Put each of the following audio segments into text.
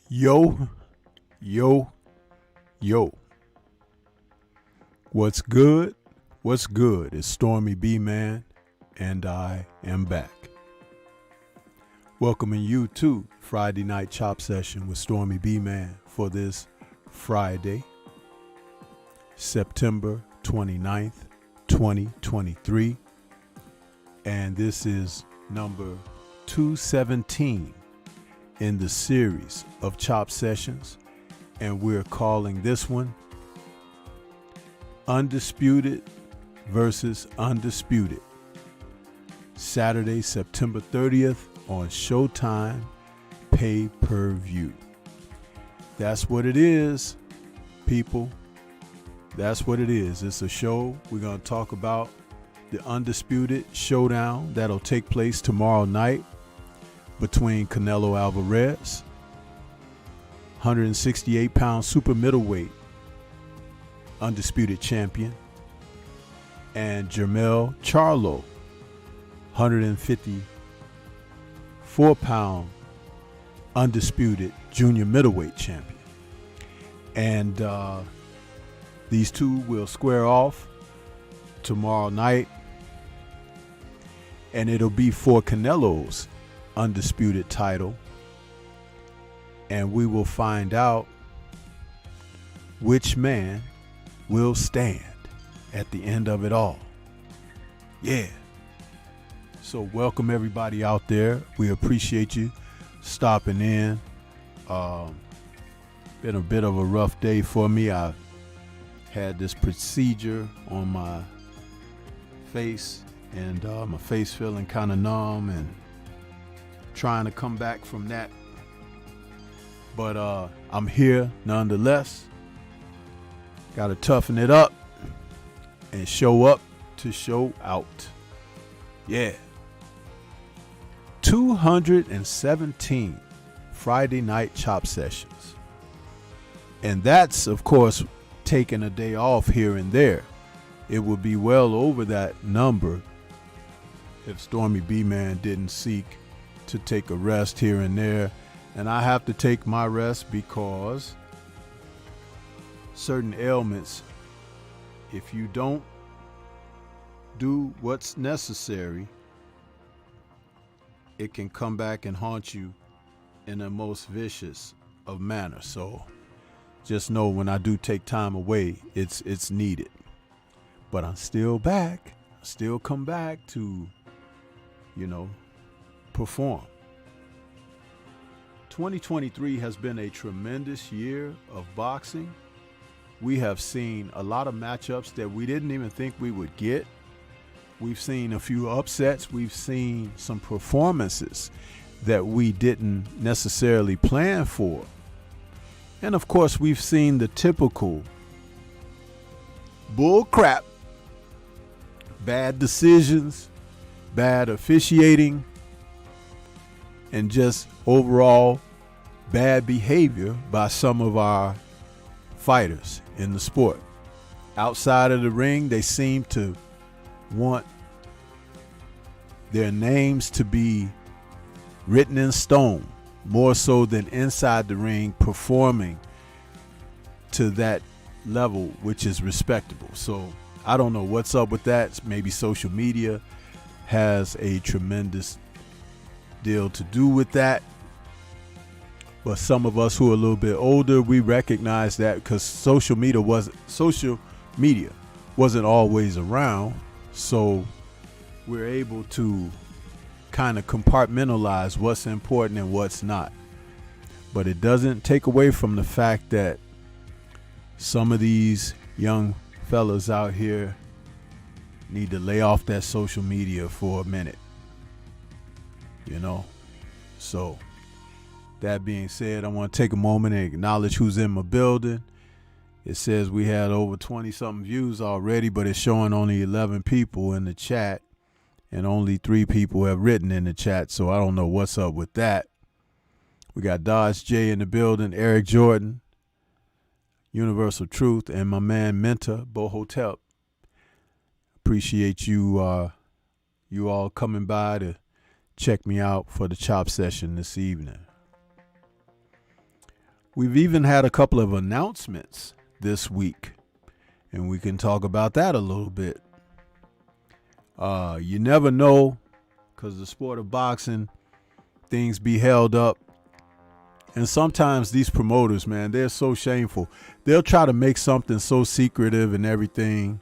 Yo, yo, yo. What's good? What's good? It's Stormybman, and I am back. Welcoming you to Friday Night Chop Session with Stormybman for this Friday, September 29th, 2023. And this is number 217 in the series of Chop Sessions, and we're calling this one Undisputed versus Undisputed. Saturday, September 30th on Showtime pay-per-view. That's what it is, people. That's what it is. It's a show. We're going to talk about the Undisputed showdown that'll take place tomorrow night between Canelo Alvarez, 168-pound super middleweight undisputed champion, and Jermell Charlo, 154-pound undisputed junior middleweight champion. And these two will square off tomorrow night, and it'll be for Canelo's undisputed title, and we will find out which man will stand at the end of it all. Yeah. So welcome everybody out there. We appreciate you stopping in. Been a bit of a rough day for me. I had this procedure on my face, and my face feeling kind of numb and trying to come back from that, but I'm here nonetheless. Got to toughen it up and show up to show out. Yeah. 217 Friday night chop sessions, and that's of course taking a day off here and there. It would be well over that number if Stormybman didn't seek to take a rest here and there. And I have to take my rest because certain ailments, if you don't do what's necessary, it can come back and haunt you in the most vicious of manners. So just know when I do take time away, it's needed. But I'm still back. I still come back to, perform. 2023 has been a tremendous year of boxing. We have seen a lot of matchups that we didn't even think we would get. We've seen a few upsets. We've seen some performances that we didn't necessarily plan for. And of course, we've seen the typical bull crap, bad decisions, bad officiating, and just overall bad behavior by some of our fighters in the sport. Outside of the ring, they seem to want their names to be written in stone, more so than inside the ring performing to that level, which is respectable. So I don't know what's up with that. Maybe social media has a tremendous deal to do with that. But some of us who are a little bit older, we recognize that because social media wasn't always around. So we're able to kind of compartmentalize what's important and what's not. But it doesn't take away from the fact that some of these young fellas out here need to lay off that social media for a minute. So that being said, I want to take a moment and acknowledge who's in my building. It says we had over 20 something views already, but it's showing only 11 people in the chat, and only 3 people have written in the chat. So I don't know what's up with that. We got Dodge J in the building, Eric Jordan, Universal Truth, and my man Mentor Bohotep. Appreciate you all coming by to check me out for the chop session this evening. We've even had a couple of announcements this week, and we can talk about that a little bit. You never know, because the sport of boxing, things be held up. And sometimes these promoters, man, they're so shameful. They'll try to make something so secretive and everything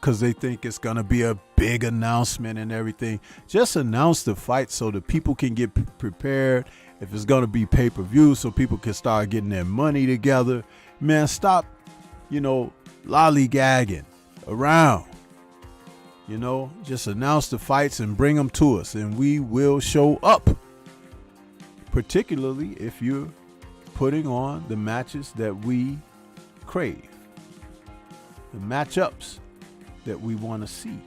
because they think it's going to be a big announcement and everything. Just announce the fight so that people can get prepared. If it's going to be pay-per-view, so people can start getting their money together. Man, stop, lollygagging around. Just announce the fights and bring them to us, and we will show up. Particularly if you're putting on the matches that we crave, the matchups that we want to see.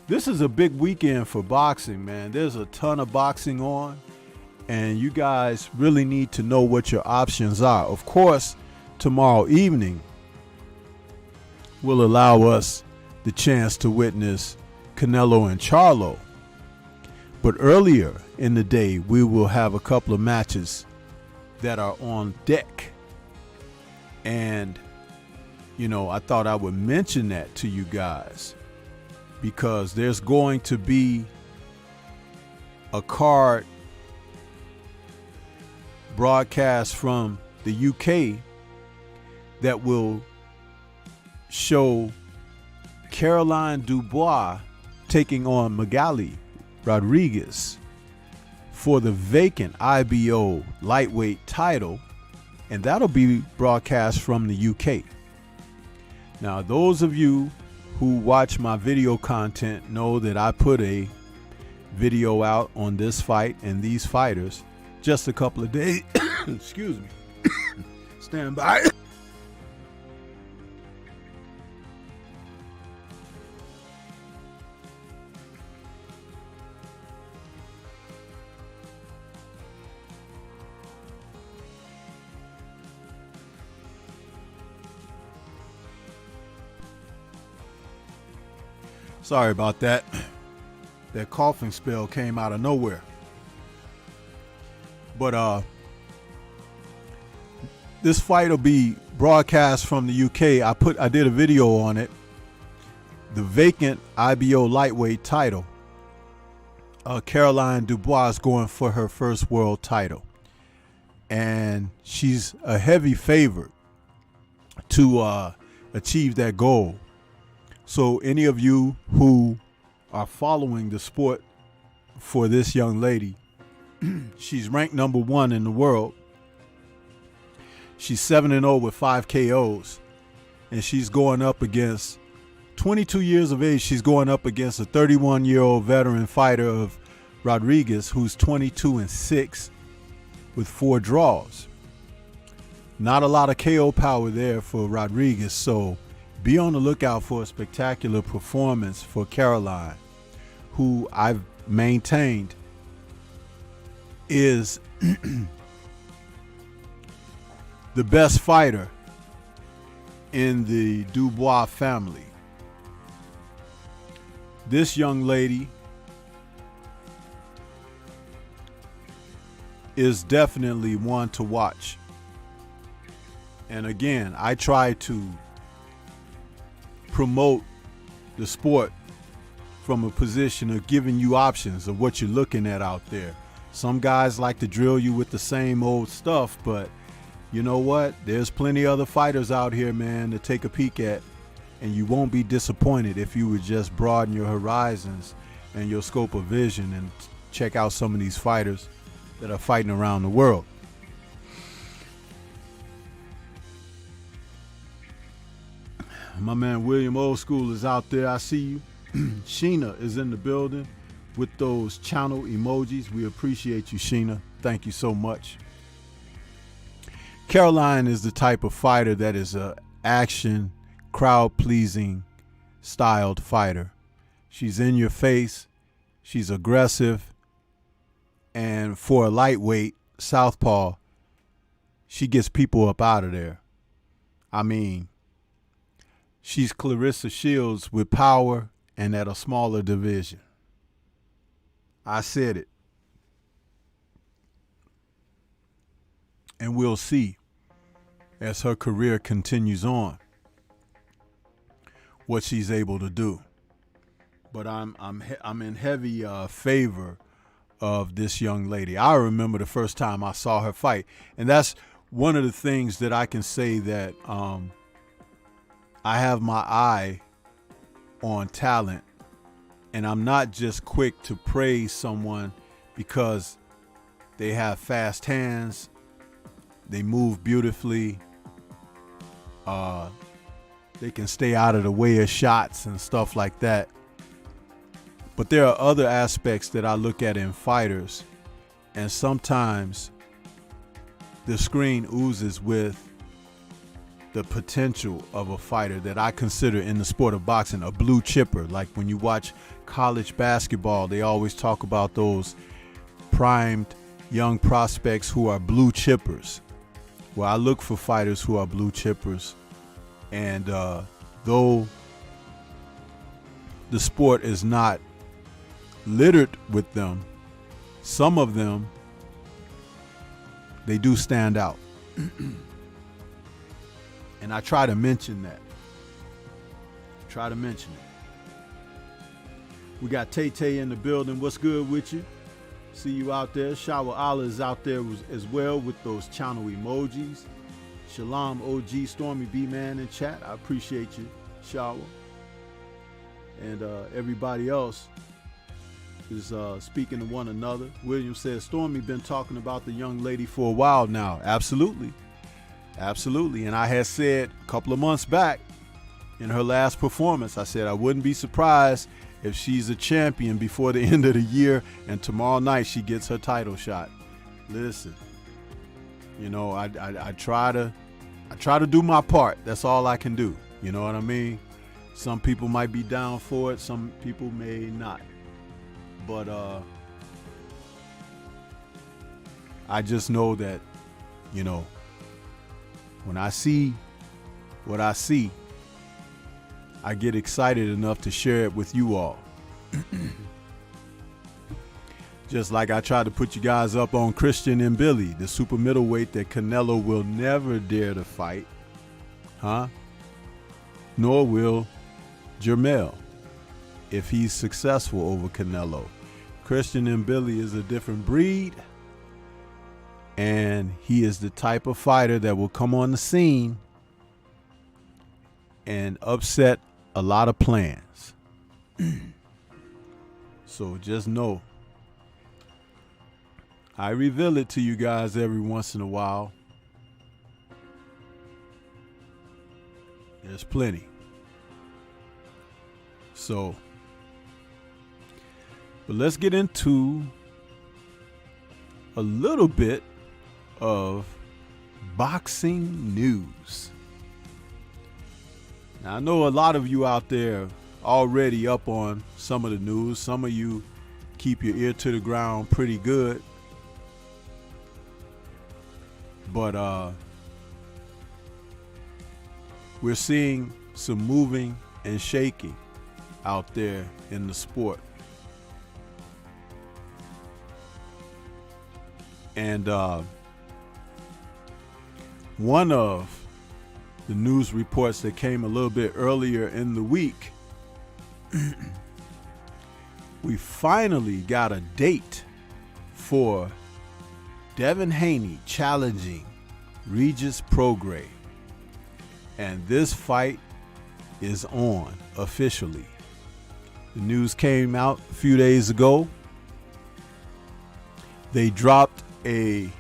This is a big weekend for boxing, man. There's a ton of boxing on, and you guys really need to know what your options are. Of course, tomorrow evening will allow us the chance to witness Canelo and Charlo. But earlier in the day, we will have a couple of matches that are on deck. And, I thought I would mention that to you guys because there's going to be a card broadcast from the UK that will show Caroline Dubois taking on Magali Rodriguez for the vacant IBO lightweight title, and that'll be broadcast from the UK. Now, those of you who watch my video content know that I put a video out on this fight and these fighters just a couple of days. Excuse me. Stand by. Sorry about that. That coughing spell came out of nowhere. But this fight will be broadcast from the UK. I did a video on it. The vacant IBO lightweight title. Caroline Dubois is going for her first world title. And she's a heavy favorite to achieve that goal. So any of you who are following the sport for this young lady, she's ranked number 1 in the world. She's 7-0 with 5 KOs. And she's going up against, 22 years of age, she's going up against a 31-year-old veteran fighter of Rodriguez, who's 22-6 with 4 draws. Not a lot of KO power there for Rodriguez, so be on the lookout for a spectacular performance for Caroline, who I've maintained is the best fighter in the Dubois family. This young lady is definitely one to watch. And again, I try to promote the sport from a position of giving you options of what you're looking at out there. Some guys like to drill you with the same old stuff, but you know what? There's plenty other fighters out here, man, to take a peek at, and you won't be disappointed if you would just broaden your horizons and your scope of vision and check out some of these fighters that are fighting around the world. My man William Old School is out there. I see you. Sheena is in the building with those channel emojis. We appreciate you, Sheena. Thank you so much. Caroline is the type of fighter that is a action, crowd-pleasing styled fighter. She's in your face. She's aggressive. And for a lightweight southpaw, she gets people up out of there. I mean, she's Clarissa Shields with power and at a smaller division. I said it. And we'll see as her career continues on what she's able to do. But I'm in heavy favor of this young lady. I remember the first time I saw her fight, and that's one of the things that I can say that I have my eye on talent, and I'm not just quick to praise someone because they have fast hands, they move beautifully, they can stay out of the way of shots and stuff like that. But there are other aspects that I look at in fighters, and sometimes the screen oozes with the potential of a fighter that I consider in the sport of boxing a blue chipper. Like when you watch college basketball, they always talk about those primed young prospects who are blue chippers. Well, I look for fighters who are blue chippers, and though the sport is not littered with them, some of them, they do stand out. And I try to mention that. We got Tay in the building. What's good with you? See you out there. Shower Allah is out there as well with those channel emojis. Shalom OG Stormybman in chat. I appreciate you, Shower. And everybody else is speaking to one another. William says, Stormy been talking about the young lady for a while now. Absolutely. Absolutely. And I had said a couple of months back in her last performance, I said I wouldn't be surprised if she's a champion before the end of the year and tomorrow night she gets her title shot. Listen, you know, I try to do my part. That's all I can do. You know what I mean? Some people might be down for it. Some people may not. But I just know that, you know, when I see what I see, I get excited enough to share it with you all. Just like I tried to put you guys up on Christian and Billy, the super middleweight that Canelo will never dare to fight. Nor will Jermell if he's successful over Canelo. Christian and Billy is a different breed, and he is the type of fighter that will come on the scene and upset a lot of plans. So just know, I reveal it to you guys every once in a while. There's plenty. So, but let's get into a little bit of boxing news. Now, I know a lot of you out there already up on some of the news. Some of you keep your ear to the ground pretty good. But we're seeing some moving and shaking out there in the sport. And one of the news reports that came a little bit earlier in the week, we finally got a date for Devin Haney challenging Regis Prograis. And this fight is on officially. The news came out a few days ago. They dropped a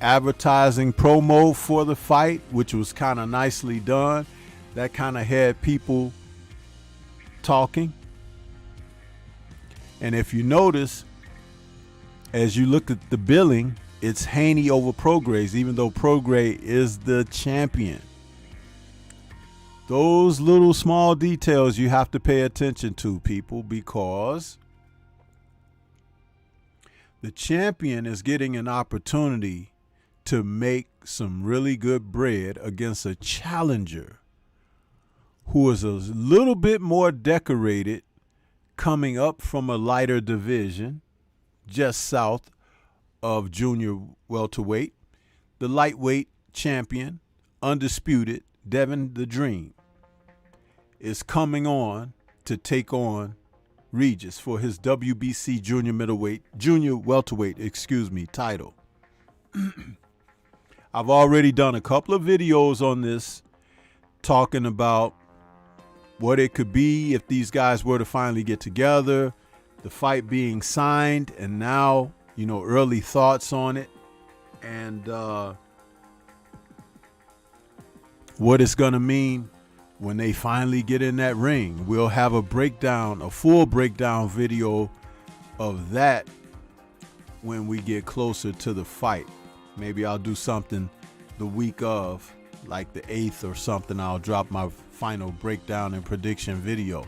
advertising promo for the fight, which was kind of nicely done. That kind of had people talking. And if you notice, as you look at the billing, it's Haney over Prograis, even though Prograis is the champion. Those little small details you have to pay attention to, people, because the champion is getting an opportunity to make some really good bread against a challenger who is a little bit more decorated, coming up from a lighter division just south of junior welterweight, the lightweight champion, Undisputed, Devin the Dream, is coming on to take on Regis for his WBC junior welterweight, title. I've already done a couple of videos on this talking about what it could be if these guys were to finally get together, the fight being signed, and now, you know, early thoughts on it, and what it's going to mean when they finally get in that ring. We'll have a full breakdown video of that when we get closer to the fight. Maybe I'll do something the week of, like the 8th or something. I'll drop my final breakdown and prediction video.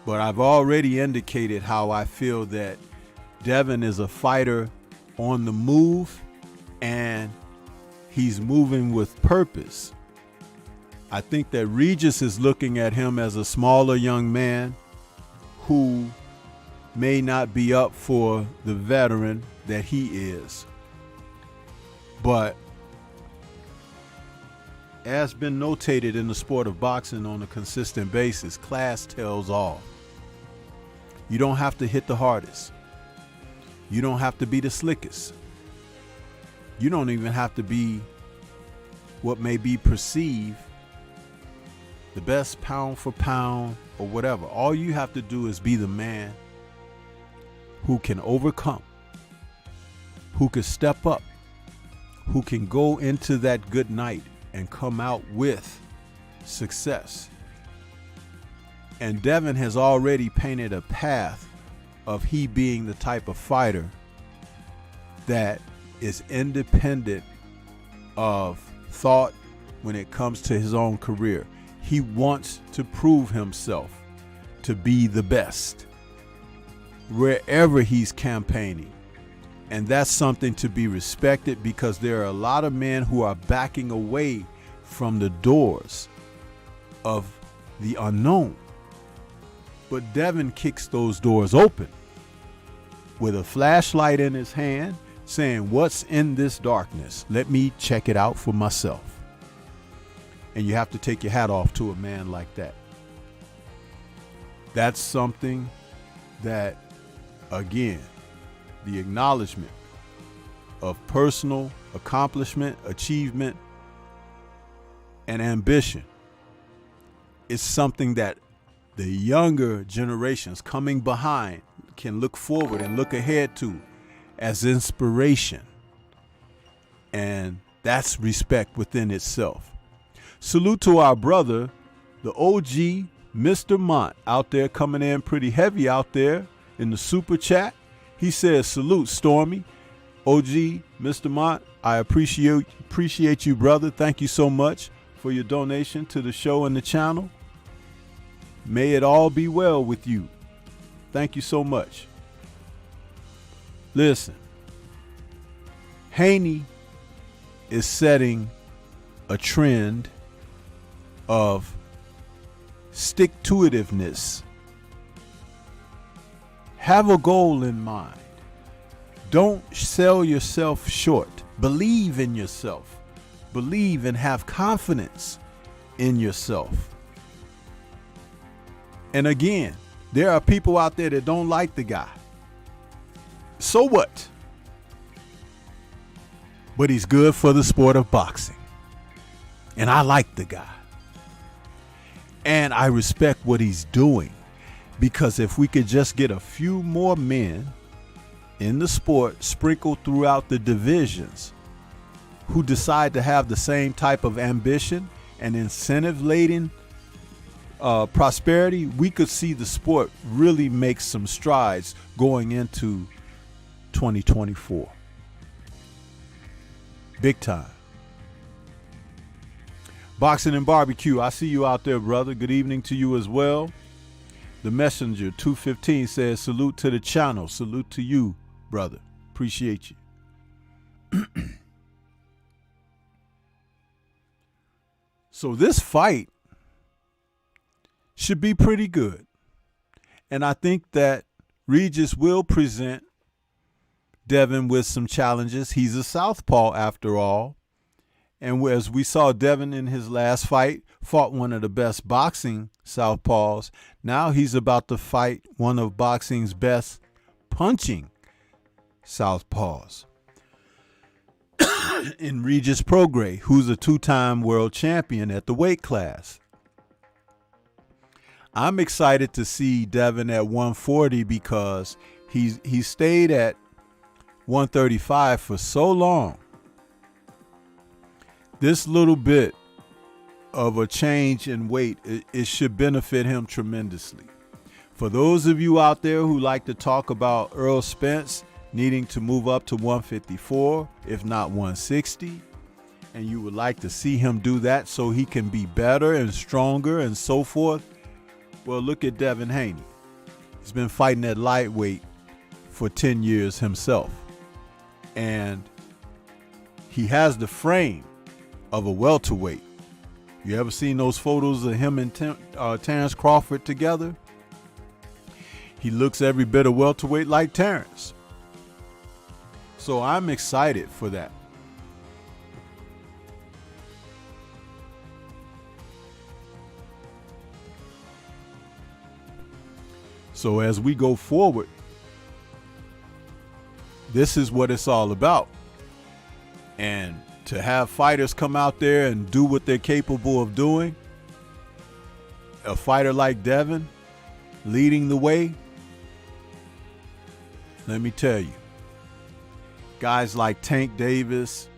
But I've already indicated how I feel that Devin is a fighter on the move, and he's moving with purpose. I think that Regis is looking at him as a smaller young man who may not be up for the veteran that he is. But as been notated in the sport of boxing on a consistent basis, class tells all. You don't have to hit the hardest. You don't have to be the slickest. You don't even have to be what may be perceived the best pound for pound or whatever. All you have to do is be the man who can overcome, who can step up, who can go into that good night and come out with success. And Devin has already painted a path of he being the type of fighter that is independent of thought when it comes to his own career. He wants to prove himself to be the best wherever he's campaigning. And that's something to be respected, because there are a lot of men who are backing away from the doors of the unknown. But Devin kicks those doors open with a flashlight in his hand, saying, "What's in this darkness? Let me check it out for myself." And you have to take your hat off to a man like that. That's something that, again, the acknowledgement of personal accomplishment, achievement, and ambition is something that the younger generations coming behind can look forward and look ahead to as inspiration. And that's respect within itself. Salute to our brother, the OG, Mr. Mont, out there coming in pretty heavy out there in the super chat. He says, "Salute, Stormy." OG, Mr. Mont, I appreciate you, brother. Thank you so much for your donation to the show and the channel. May it all be well with you. Thank you so much. Listen, Haney is setting a trend of stick-to-itiveness. Have a goal in mind. Don't sell yourself short. Believe in yourself. Believe and have confidence in yourself. And again, there are people out there that don't like the guy. So what? But he's good for the sport of boxing. And I like the guy. And I respect what he's doing. Because if we could just get a few more men in the sport sprinkled throughout the divisions who decide to have the same type of ambition and incentive-laden prosperity, we could see the sport really make some strides going into 2024. Big time. Boxing and Barbecue, I see you out there, brother. Good evening to you as well. The Messenger 215 says, "Salute to the channel." Salute to you, brother. Appreciate you. So this fight should be pretty good. And I think that Regis will present Devin with some challenges. He's a southpaw after all. And as we saw, Devin in his last fight fought one of the best boxing southpaws. Now he's about to fight one of boxing's best punching southpaws in Regis Prograis, who's a two-time world champion at the weight class. I'm excited to see Devin at 140 because he stayed at 135 for so long. This little bit of a change in weight, it should benefit him tremendously. For those of you out there who like to talk about Earl Spence needing to move up to 154, if not 160, and you would like to see him do that so he can be better and stronger and so forth, well, look at Devin Haney. He's been fighting at lightweight for 10 years himself. And he has the frame of a welterweight. You ever seen those photos of him and Terrence Crawford together? He looks every bit a welterweight like Terrence. So I'm excited for that. So as we go forward, this is what it's all about. And to have fighters come out there and do what they're capable of doing, a fighter like Devin leading the way, let me tell you, guys like Tank Davis,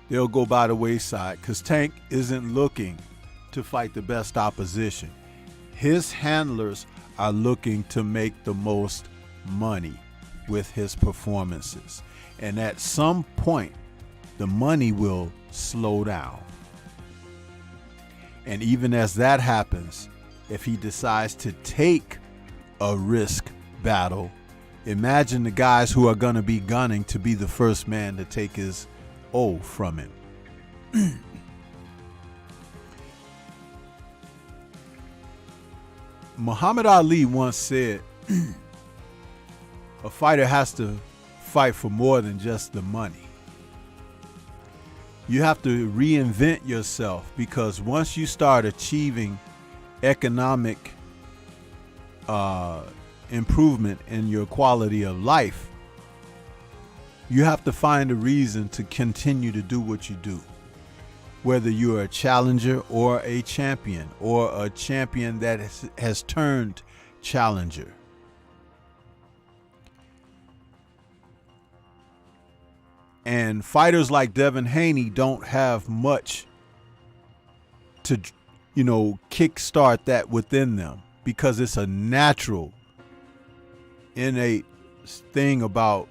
they'll go by the wayside because Tank isn't looking to fight the best opposition. His handlers are looking to make the most money with his performances. And at some point, the money will slow down. And even as that happens, if he decides to take a risk battle, imagine the guys who are going to be gunning to be the first man to take his O from him. Muhammad Ali once said, a fighter has to fight for more than just the money. You have to reinvent yourself, because once you start achieving economic improvement in your quality of life, you have to find a reason to continue to do what you do. Whether you're a challenger or a champion that has turned challenger. And fighters like Devin Haney don't have much to, kickstart that within them, because it's a natural, innate thing about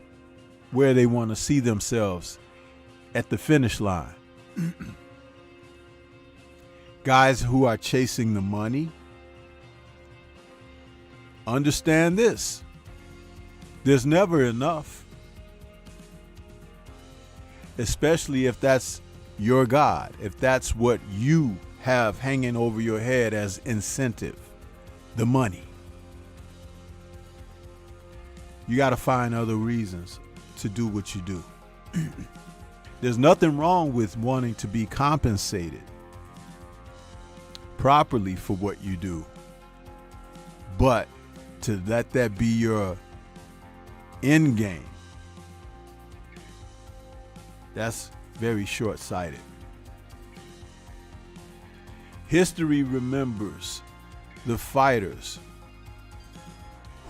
where they want to see themselves at the finish line. Guys who are chasing the money, understand this: there's never enough. Especially if that's your God, if that's what you have hanging over your head as incentive, the money. You got to find other reasons to do what you do. There's nothing wrong with wanting to be compensated properly for what you do, but to let that be your end game, that's very short-sighted. History remembers the fighters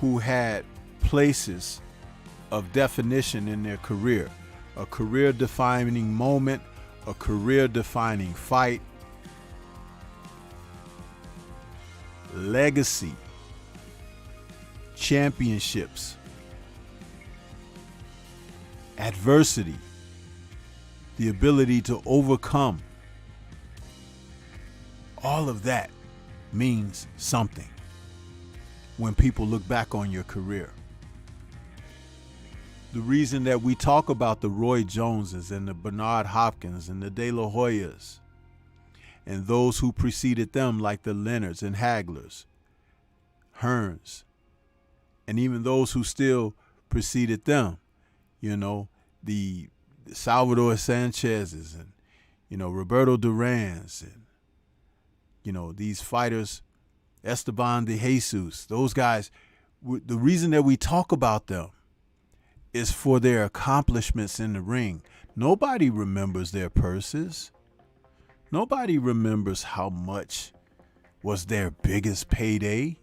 who had places of definition in their career, a career-defining moment, a career-defining fight, legacy, championships, adversity, the ability to overcome. All of that means something when people look back on your career. The reason that we talk about the Roy Joneses and the Bernard Hopkins and the De La Hoyas and those who preceded them, like the Leonards and Haglers, Hearns, and even those who still preceded them, you know, the Salvador Sanchez's and, you know, Roberto Duran's and, you know, these fighters, Esteban de Jesus, those guys, the reason that we talk about them is for their accomplishments in the ring. Nobody remembers their purses. Nobody remembers how much was their biggest payday.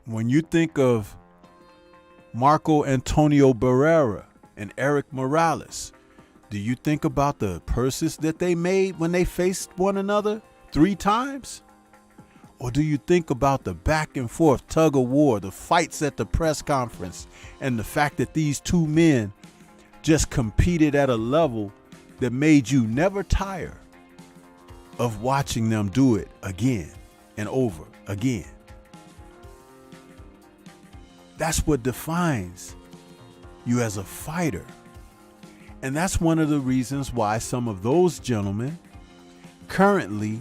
When you think of Marco Antonio Barrera and Eric Morales, do you think about the purses that they made when they faced one another 3 times? Or do you think about the back and forth tug of war, the fights at the press conference, and the fact that these two men just competed at a level that made you never tire of watching them do it again and over again? That's what defines you as a fighter. And that's one of the reasons why some of those gentlemen currently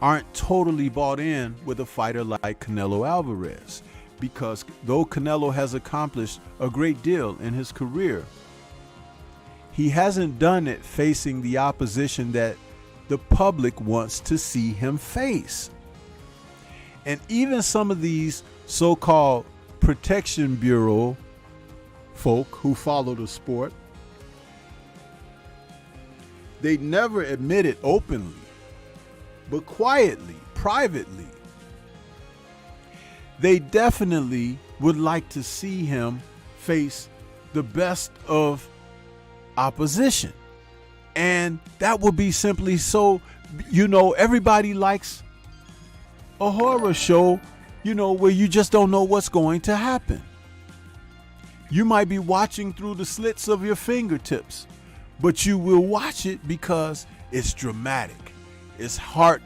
aren't totally bought in with a fighter like Canelo Alvarez, because though Canelo has accomplished a great deal in his career, he hasn't done it facing the opposition that the public wants to see him face. And even some of these so-called Protection Bureau folk who follow the sport, they never admit it openly, but quietly, privately, they definitely would like to see him face the best of opposition. And that would be simply so, you know, everybody likes a horror show, you know, where you just don't know what's going to happen. You might be watching through the slits of your fingertips, but you will watch it because it's dramatic. It's heart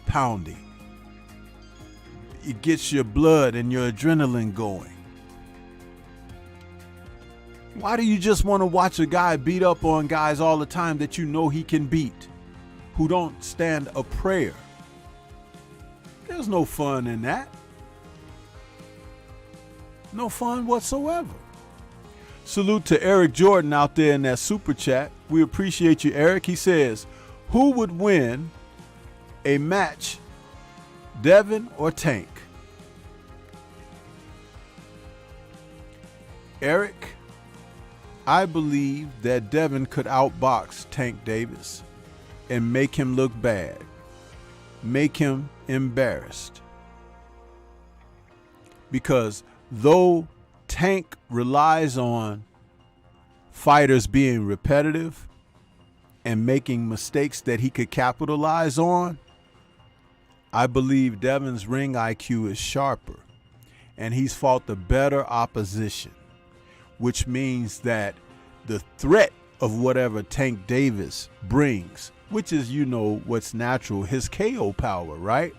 pounding. It gets your blood and your adrenaline going. Why do you just want to watch a guy beat up on guys all the time that you know he can beat, who don't stand a prayer? There's no fun in that. No fun whatsoever. Salute to Eric Jordan out there in that super chat. We appreciate you, Eric. He says, who would win a match, Devin or Tank? Eric, I believe that Devin could outbox Tank Davis and make him look bad, make him embarrassed. Because though Tank relies on fighters being repetitive and making mistakes that he could capitalize on, I believe Devin's ring IQ is sharper, and he's fought the better opposition, which means that the threat of whatever Tank Davis brings, which is, you know, what's natural, his KO power, right?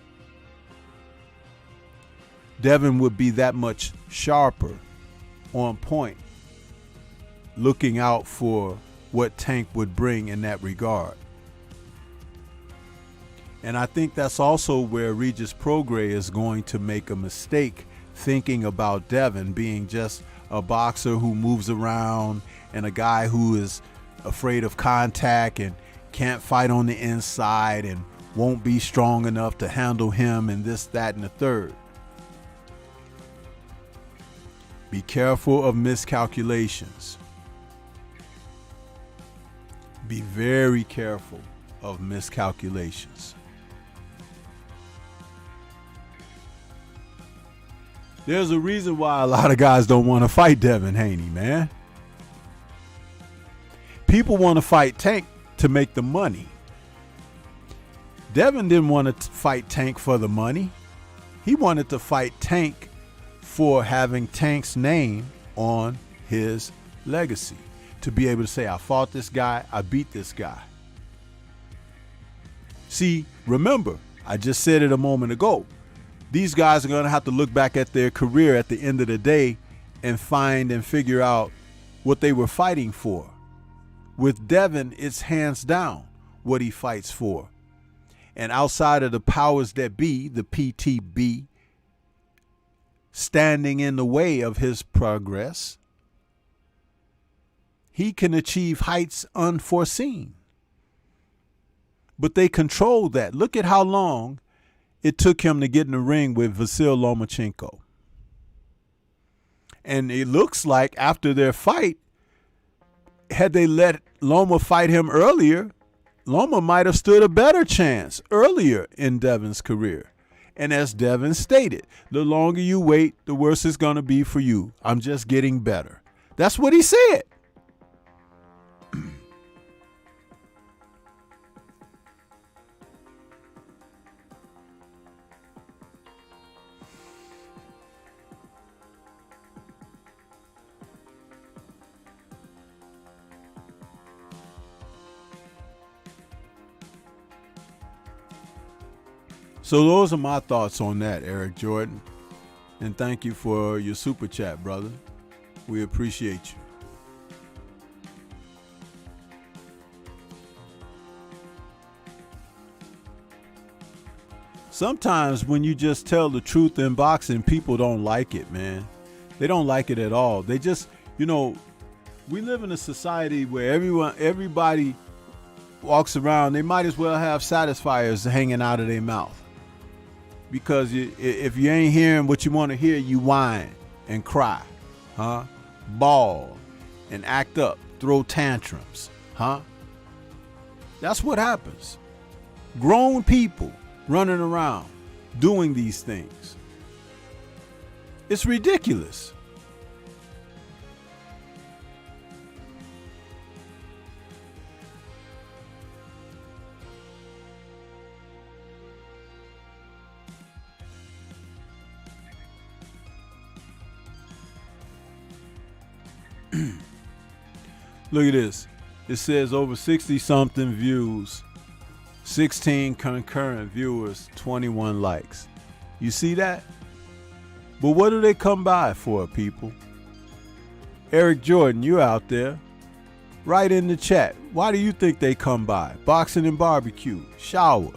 Devin would be that much sharper, on point, looking out for what Tank would bring in that regard. And I think that's also where Regis Prograis is going to make a mistake, thinking about Devin being just a boxer who moves around and a guy who is afraid of contact and can't fight on the inside and won't be strong enough to handle him and this, that, and the third. Be careful of miscalculations. Be very careful of miscalculations. There's a reason why a lot of guys don't want to fight Devin Haney, man. People want to fight Tank to make the money. Devin didn't want to fight Tank for the money. He wanted to fight Tank for having Tank's name on his legacy. To be able to say, I fought this guy, I beat this guy. See, remember, I just said it a moment ago. These guys are going to have to look back at their career at the end of the day and find and figure out what they were fighting for. With Devin, it's hands down what he fights for. And outside of the powers that be, the PTB, standing in the way of his progress, he can achieve heights unforeseen. But they controlled that. Look at how long it took him to get in the ring with Vasyl Lomachenko. And it looks like after their fight, had they let Loma fight him earlier, Loma might have stood a better chance earlier in Devin's career. And as Devin stated, the longer you wait, the worse it's going to be for you. I'm just getting better. That's what he said. So those are my thoughts on that, Eric Jordan. And thank you for your super chat, brother. We appreciate you. Sometimes when you just tell the truth in boxing, people don't like it, man. They don't like it at all. They just, we live in a society where everybody walks around, they might as well have satisfiers hanging out of their mouth. Because if you ain't hearing what you want to hear, you whine and cry, bawl and act up, throw tantrums, That's what happens. Grown people running around doing these things. It's ridiculous. Look at this. It says over 60-something views, 16 concurrent viewers, 21 likes. You see that? But what do they come by for, people? Eric Jordan, you out there. Write in the chat. Why do you think they come by? Boxing and barbecue, shower.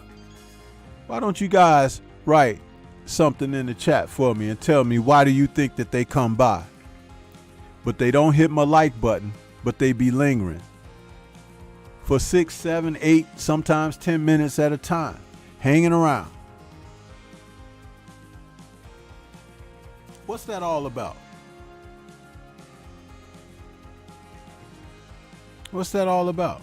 Why don't you guys write something in the chat for me and tell me why do you think that they come by? But they don't hit my like button, but they be lingering for 6, 7, 8, sometimes 10 minutes at a time, hanging around. What's that all about? What's that all about?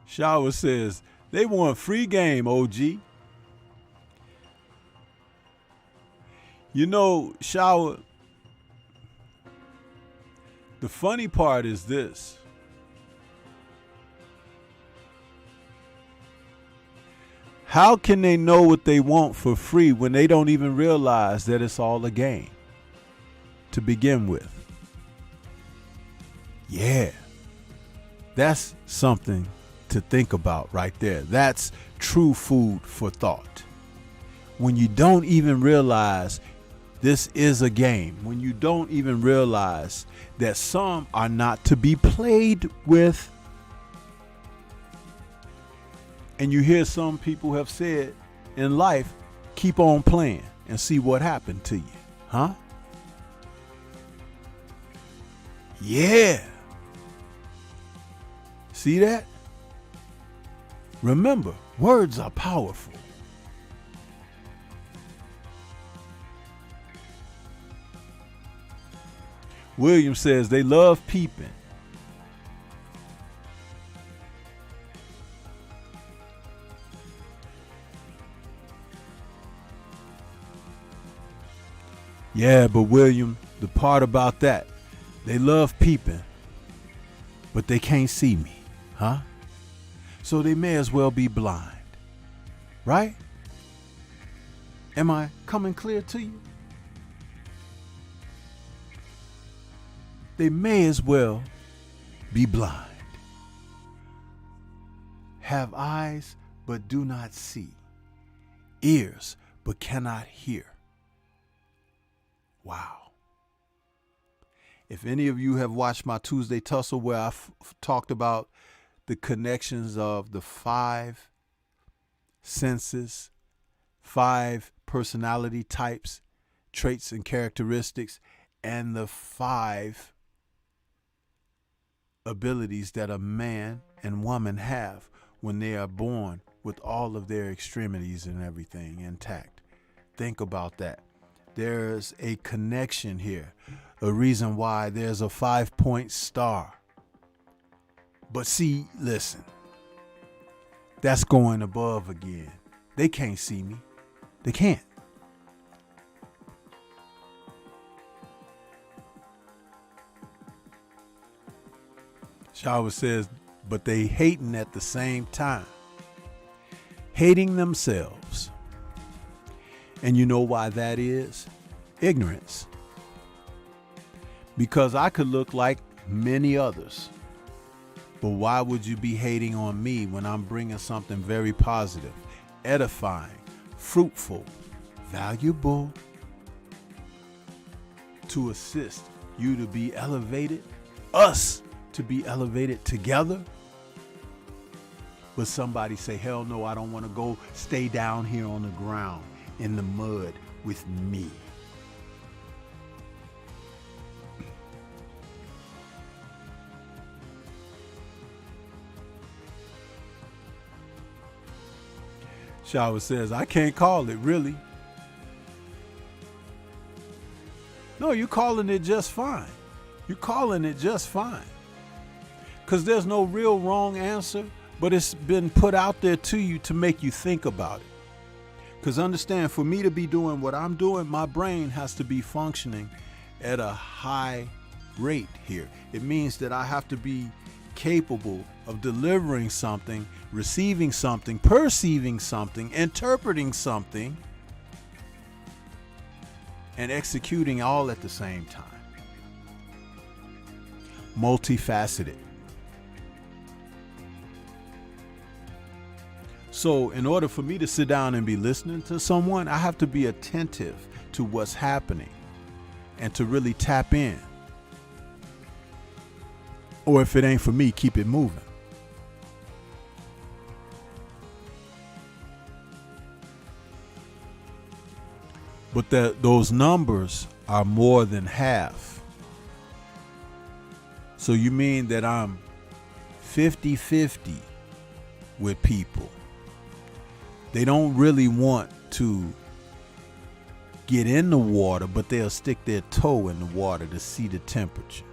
Shower says, they want free game, OG. Shower, the funny part is this. How can they know what they want for free when they don't even realize that it's all a game to begin with? Yeah. That's something to think about right there. That's true food for thought. When you don't even realize this is a game, when you don't even realize that some are not to be played with, and you hear some people have said in life, keep on playing and see what happened to you, Yeah. See that? Remember, words are powerful. William says they love peeping. Yeah, but William, the part about that, they love peeping, but they can't see me. So they may as well be blind, right? Am I coming clear to you? They may as well be blind. Have eyes, but do not see. Ears, but cannot hear. Wow. If any of you have watched my Tuesday Tussle where I talked about the connections of the 5 senses, 5 personality types, traits and characteristics, and the 5 abilities that a man and woman have when they are born with all of their extremities and everything intact. Think about that. There's a connection here, a reason why there's a 5-point star. But see, listen, that's going above again. They can't see me. They can't. Shower says, but they hating at the same time. Hating themselves. And you know why that is? Ignorance. Because I could look like many others. But why would you be hating on me when I'm bringing something very positive, edifying, fruitful, valuable to assist you to be elevated, us to be elevated together? But somebody say, hell no, I don't want to go stay down here on the ground in the mud with me. Shower says, I can't call it, really. No, you're calling it just fine. You're calling it just fine. Because there's no real wrong answer, but it's been put out there to you to make you think about it. Because understand, for me to be doing what I'm doing, my brain has to be functioning at a high rate here. It means that I have to be capable of delivering something, receiving something, perceiving something, interpreting something, and executing all at the same time. Multifaceted. So in order for me to sit down and be listening to someone, I have to be attentive to what's happening and to really tap in. Or if it ain't for me, keep it moving. But those numbers are more than half. So you mean that I'm 50-50 with people. They don't really want to get in the water, but they'll stick their toe in the water to see the temperature.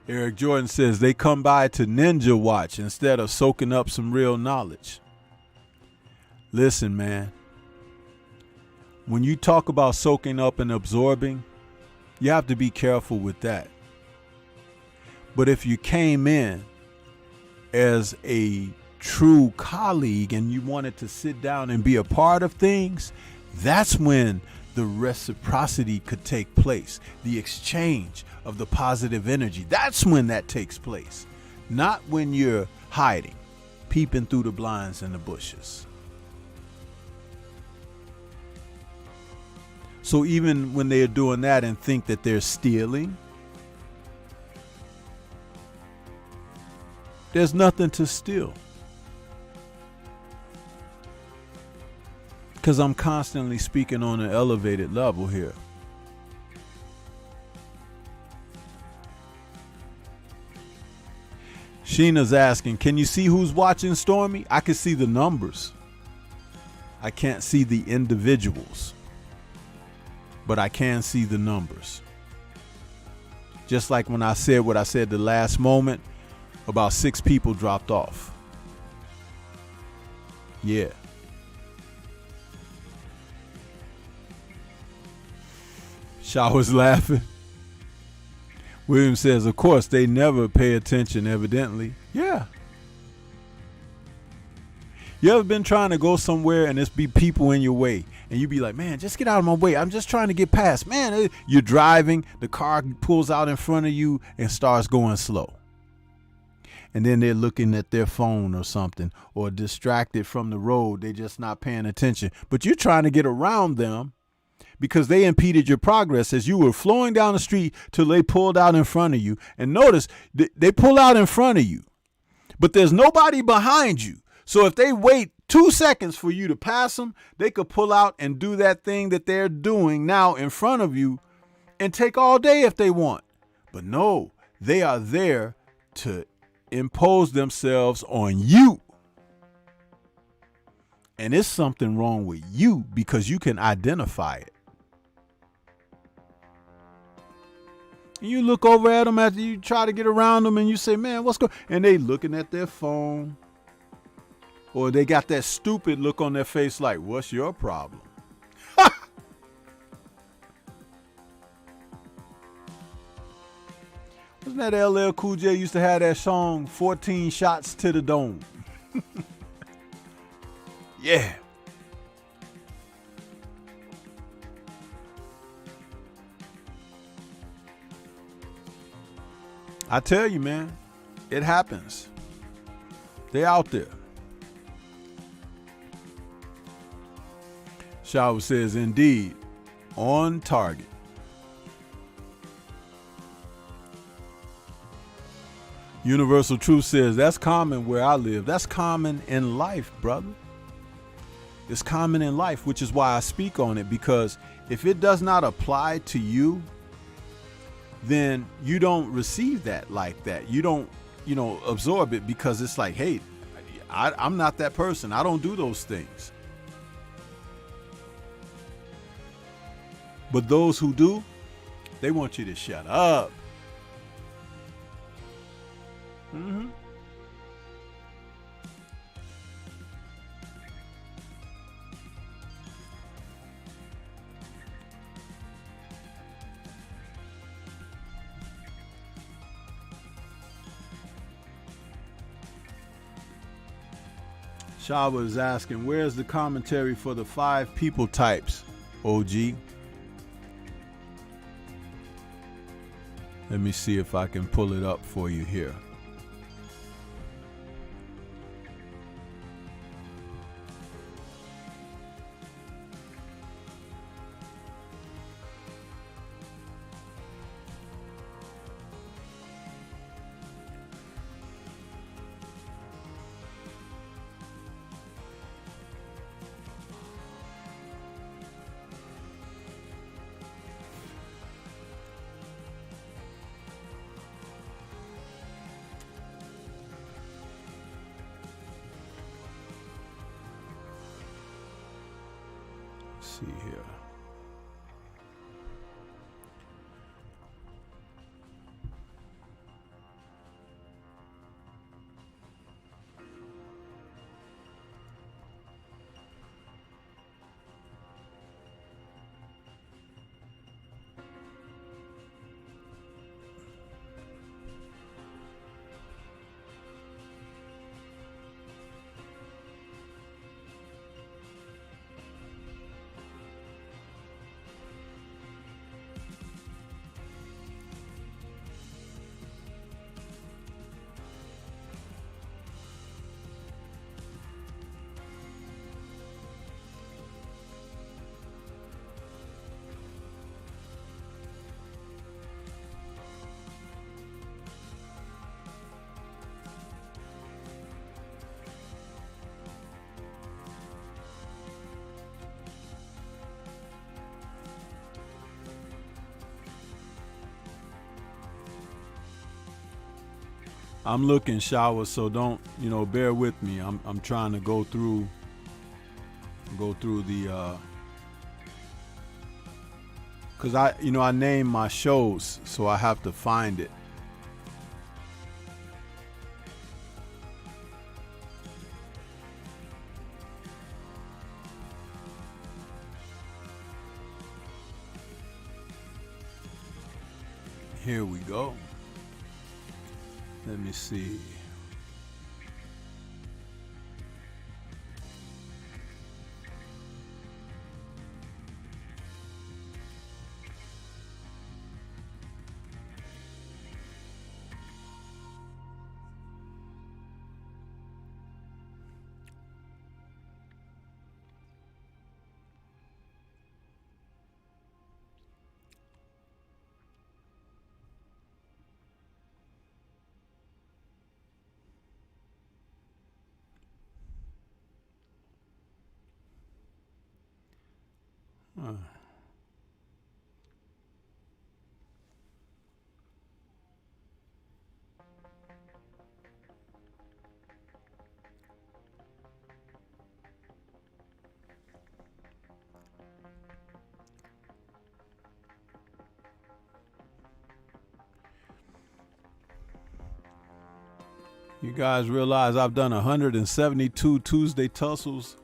Eric Jordan says they come by to ninja watch instead of soaking up some real knowledge. Listen, man. When you talk about soaking up and absorbing, you have to be careful with that. But if you came in as a true colleague and you wanted to sit down and be a part of things, that's when the reciprocity could take place, the exchange of the positive energy. That's when that takes place, not when you're hiding, peeping through the blinds and the bushes. So even when they're doing that and think that they're stealing, there's nothing to steal. Because I'm constantly speaking on an elevated level here. Sheena's asking, can you see who's watching Stormy? I can see the numbers. I can't see the individuals. But I can see the numbers. Just like when I said what I said the last moment, about 6 people dropped off. Yeah. Shower's laughing. William says, of course, they never pay attention, evidently. Yeah. You ever been trying to go somewhere and there's be people in your way and you be like, man, just get out of my way. I'm just trying to get past. Man, you're driving, the car pulls out in front of you and starts going slow. And then they're looking at their phone or something, or distracted from the road. They're just not paying attention. But you're trying to get around them because they impeded your progress as you were flowing down the street till they pulled out in front of you. And notice, they pull out in front of you, but there's nobody behind you. So if they wait 2 seconds for you to pass them, they could pull out and do that thing that they're doing now in front of you and take all day if they want. But no, they are there to impose themselves on you. And it's something wrong with you because you can identify it. And you look over at them after you try to get around them and you say, man, what's going on? And they looking at their phone, or they got that stupid look on their face like, what's your problem? Wasn't that LL Cool J used to have that song, 14 Shots to the Dome? Yeah. I tell you, man, it happens. They out there. Sho says, indeed, on target. Universal Truth says, that's common where I live. That's common in life, brother. It's common in life, which is why I speak on it, because if it does not apply to you, then you don't receive that like that. You don't, absorb it because it's like, hey, I'm not that person. I don't do those things. But those who do, they want you to shut up. Mm-hmm. Sho was asking, where's the commentary for the 5 people types, OG? Let me see if I can pull it up for you here. See here. I'm looking, Sho, so don't, bear with me. I'm trying to go through the cuz I name my shows, so I have to find it. Here we go. Let me see. You guys realize I've done 172 Tuesday tussles.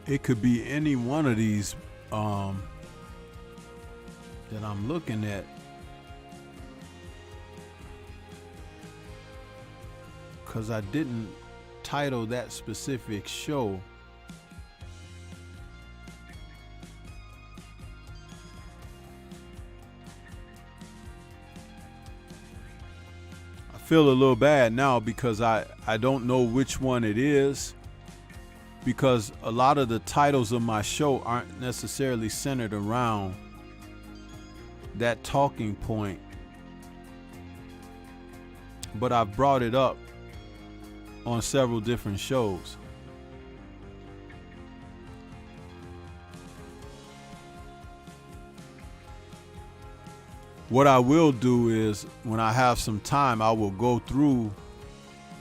It could be any one of these that I'm looking at. Because I didn't title that specific show. I feel a little bad now because I don't know which one it is. Because a lot of the titles of my show aren't necessarily centered around that talking point, but I've brought it up on several different shows. What I will do is, when I have some time, I will go through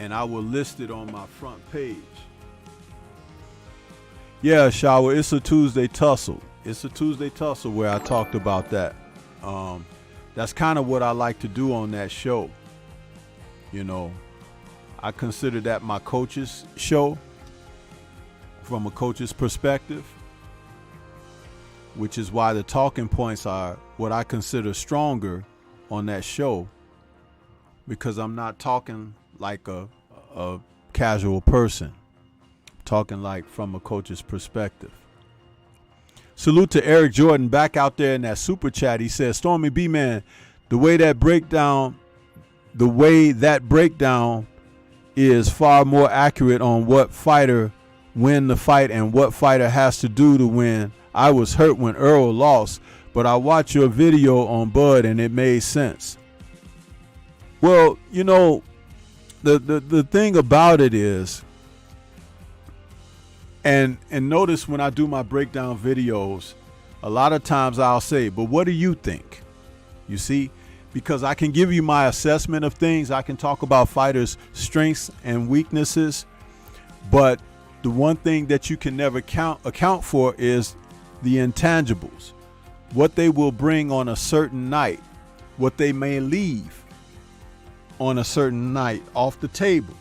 and I will list it on my front page. Yeah, Shower, it's a Tuesday tussle. It's a Tuesday tussle where I talked about that. That's kind of what I like to do on that show. You know, I consider that my coach's show from a coach's perspective, which is why the talking points are what I consider stronger on that show, because I'm not talking like a casual person. Talking like from a coach's perspective. Salute to Eric Jordan back out there in that super chat. He says, Stormybman, the way that breakdown is far more accurate on what fighter win the fight and what fighter has to do to win. I was hurt when Earl lost, but I watched your video on Bud and it made sense. Well, you know, the thing about it is, and notice when I do my breakdown videos, a lot of times I'll say, but what do you think? You see, because I can give you my assessment of things. I can talk about fighters' strengths and weaknesses. But the one thing that you can never account for is the intangibles, what they will bring on a certain night, what they may leave on a certain night off the table,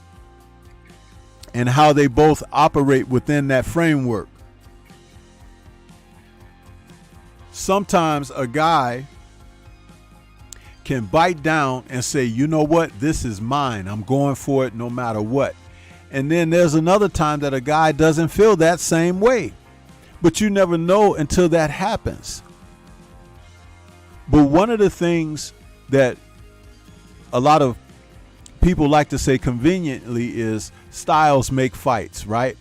and how they both operate within that framework. Sometimes a guy can bite down and say, you know what, this is mine. I'm going for it no matter what. And then there's another time that a guy doesn't feel that same way. But you never know until that happens. But one of the things that a lot of people like to say conveniently is styles make fights, right?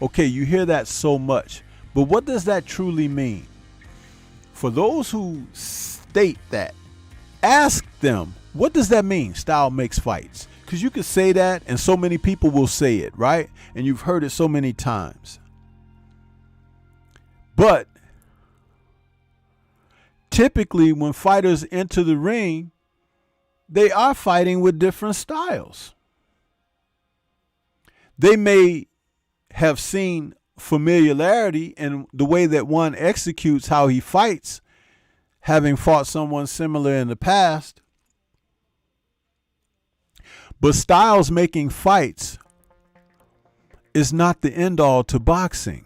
Okay, you hear that so much, but what does that truly mean? For those who state that, ask them, what does that mean? Style makes fights. Because you could say that and so many people will say it, right? And you've heard it so many times. But typically when fighters enter the ring, they are fighting with different styles. They may have seen familiarity and the way that one executes how he fights, having fought someone similar in the past. But Styles making fights is not the end all to boxing.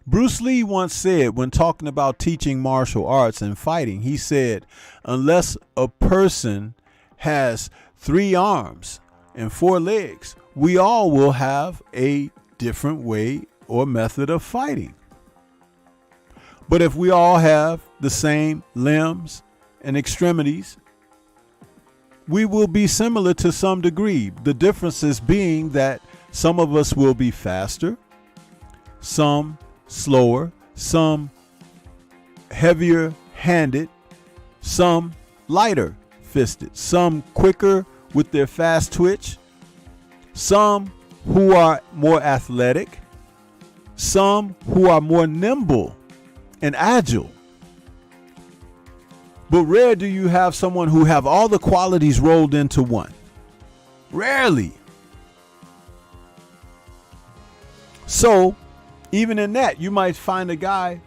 Bruce Lee once said, when talking about teaching martial arts and fighting, he said, unless a person has 3 arms and 4 legs, we all will have a different way or method of fighting. But if we all have the same limbs and extremities, we will be similar to some degree. The differences being that some of us will be faster, some slower, some heavier handed, some lighter fisted, some quicker with their fast twitch, some who are more athletic, some who are more nimble and agile. But rare do you have someone who have all the qualities rolled into one. Rarely. So even in that, you might find a guy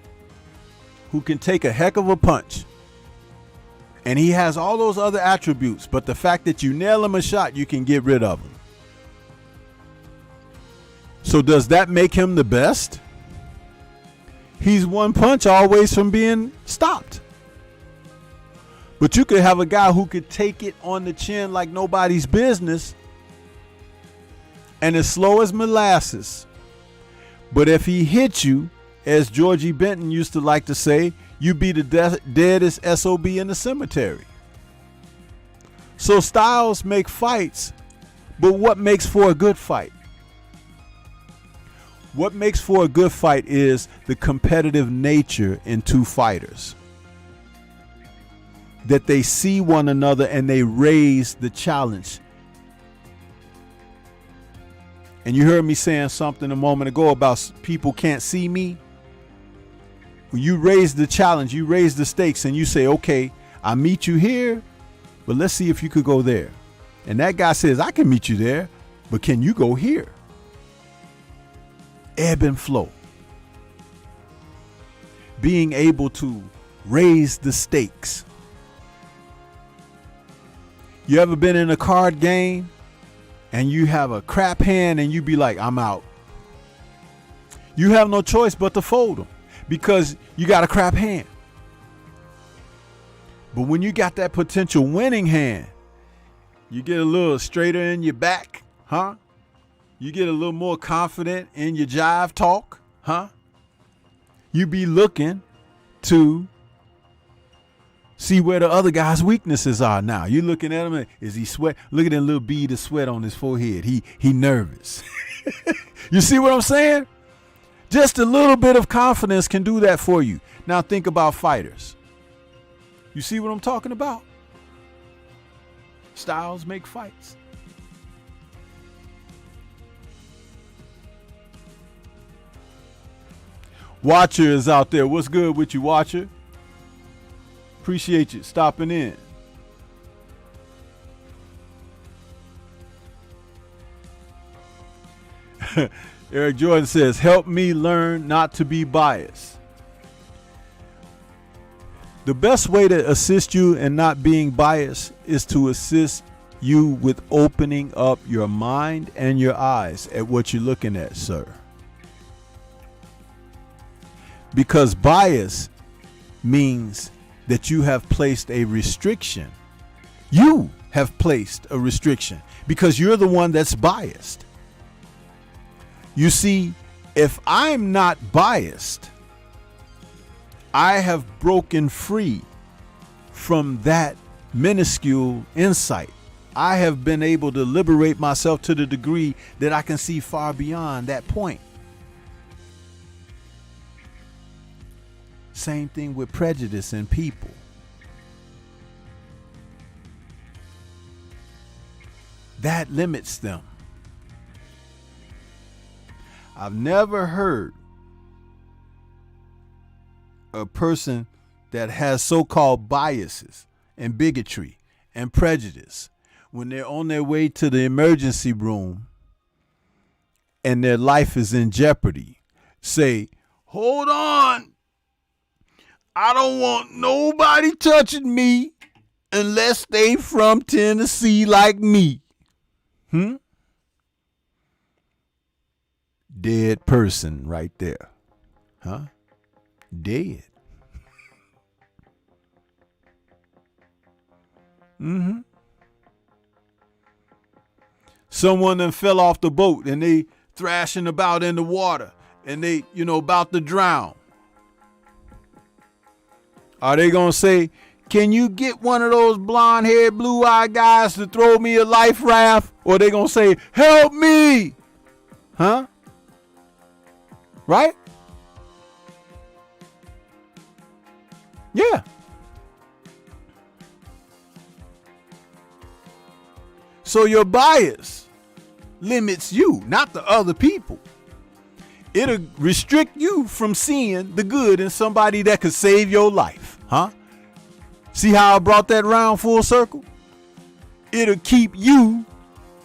who can take a heck of a punch and he has all those other attributes, but the fact that you nail him a shot, you can get rid of him. So does that make him the best? He's one punch always from being stopped. But you could have a guy who could take it on the chin like nobody's business and as slow as molasses. But if he hits you, as Georgie Benton used to like to say, you be the deadest SOB in the cemetery. So styles make fights, but what makes for a good fight? What makes for a good fight is the competitive nature in 2 fighters. That they see one another and they raise the challenge. And you heard me saying something a moment ago about people can't see me. When you raise the challenge, you raise the stakes and you say, okay, I meet you here, but let's see if you could go there. And that guy says, I can meet you there, but can you go here? Ebb and flow. Being able to raise the stakes. You ever been in a card game and you have a crap hand and you be like, I'm out? You have no choice but to fold them because you got a crap hand. But when you got that potential winning hand, you get a little straighter in your back, huh? You get a little more confident in your jive talk, huh? You be looking to see where the other guy's weaknesses are now. You looking at him, and is he sweat? Look at that little bead of sweat on his forehead. He nervous. You see what I'm saying? Just a little bit of confidence can do that for you. Now think about fighters. You see what I'm talking about? Styles make fights. Watcher is out there. What's good with you, Watcher? Appreciate you stopping in. Eric Jordan says, help me learn not to be biased. The best way to assist you in not being biased is to assist you with opening up your mind and your eyes at what you're looking at, sir. Because bias means that you have placed a restriction. You have placed a restriction because you're the one that's biased. You see, if I'm not biased, I have broken free from that minuscule insight. I have been able to liberate myself to the degree that I can see far beyond that point. Same thing with prejudice in people. That limits them. I've never heard a person that has so-called biases and bigotry and prejudice when they're on their way to the emergency room and their life is in jeopardy, say, hold on, I don't want nobody touching me unless they from Tennessee like me. Dead person right there. Huh? Dead. Someone that fell off the boat and they thrashing about in the water and they, about to drown. Are they going to say, can you get one of those blonde-haired, blue-eyed guys to throw me a life raft? Or they going to say, help me? Huh? Right? Yeah. So your bias limits you, not the other people. It'll restrict you from seeing the good in somebody that could save your life. Huh? See how I brought that round full circle? It'll keep you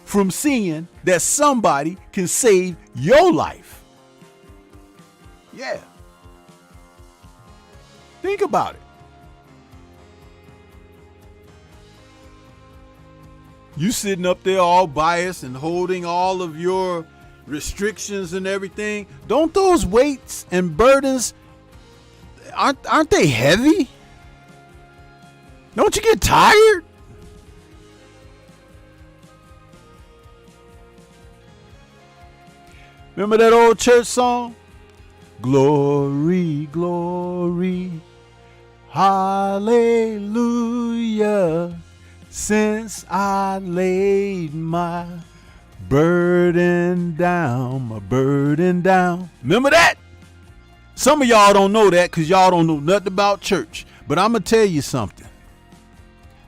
from seeing that somebody can save your life. Yeah. Think about it. You sitting up there all biased and holding all of your restrictions and everything. Don't those weights and burdens, aren't they heavy? Don't you get tired? Remember that old church song? Glory, glory, hallelujah. Since I laid my burden down, Remember that? Some of y'all don't know that because y'all don't know nothing about church. But I'm going to tell you something.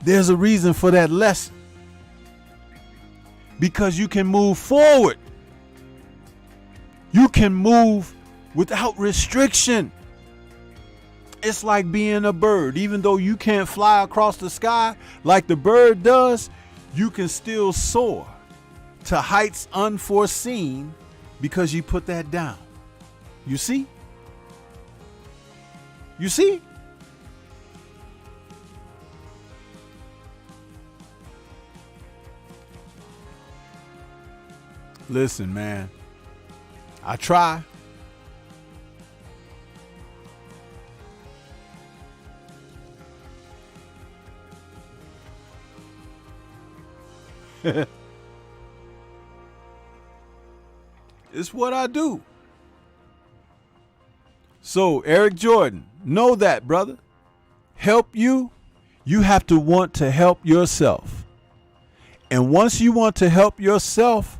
There's a reason for that lesson. Because you can move forward. You can move without restriction. It's like being a bird. Even though you can't fly across the sky like the bird does, you can still soar to heights unforeseen because you put that down. You see? You see? Listen, man. I try. It's what I do. So, Eric Jordan, know that, brother. Help you, you have to want to help yourself. And once you want to help yourself,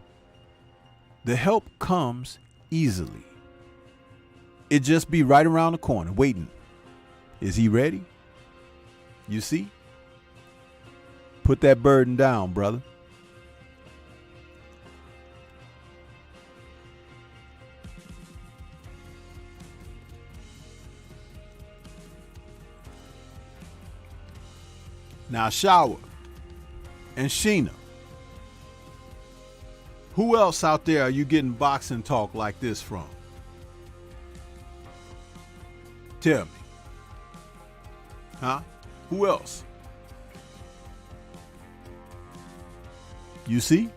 the help comes easily. It just be right around the corner, waiting. Is he ready? You see? Put that burden down, brother. Now, Shower and Sheena, who else out there are you getting boxing talk like this from? Tell me. Huh? Who else? You see?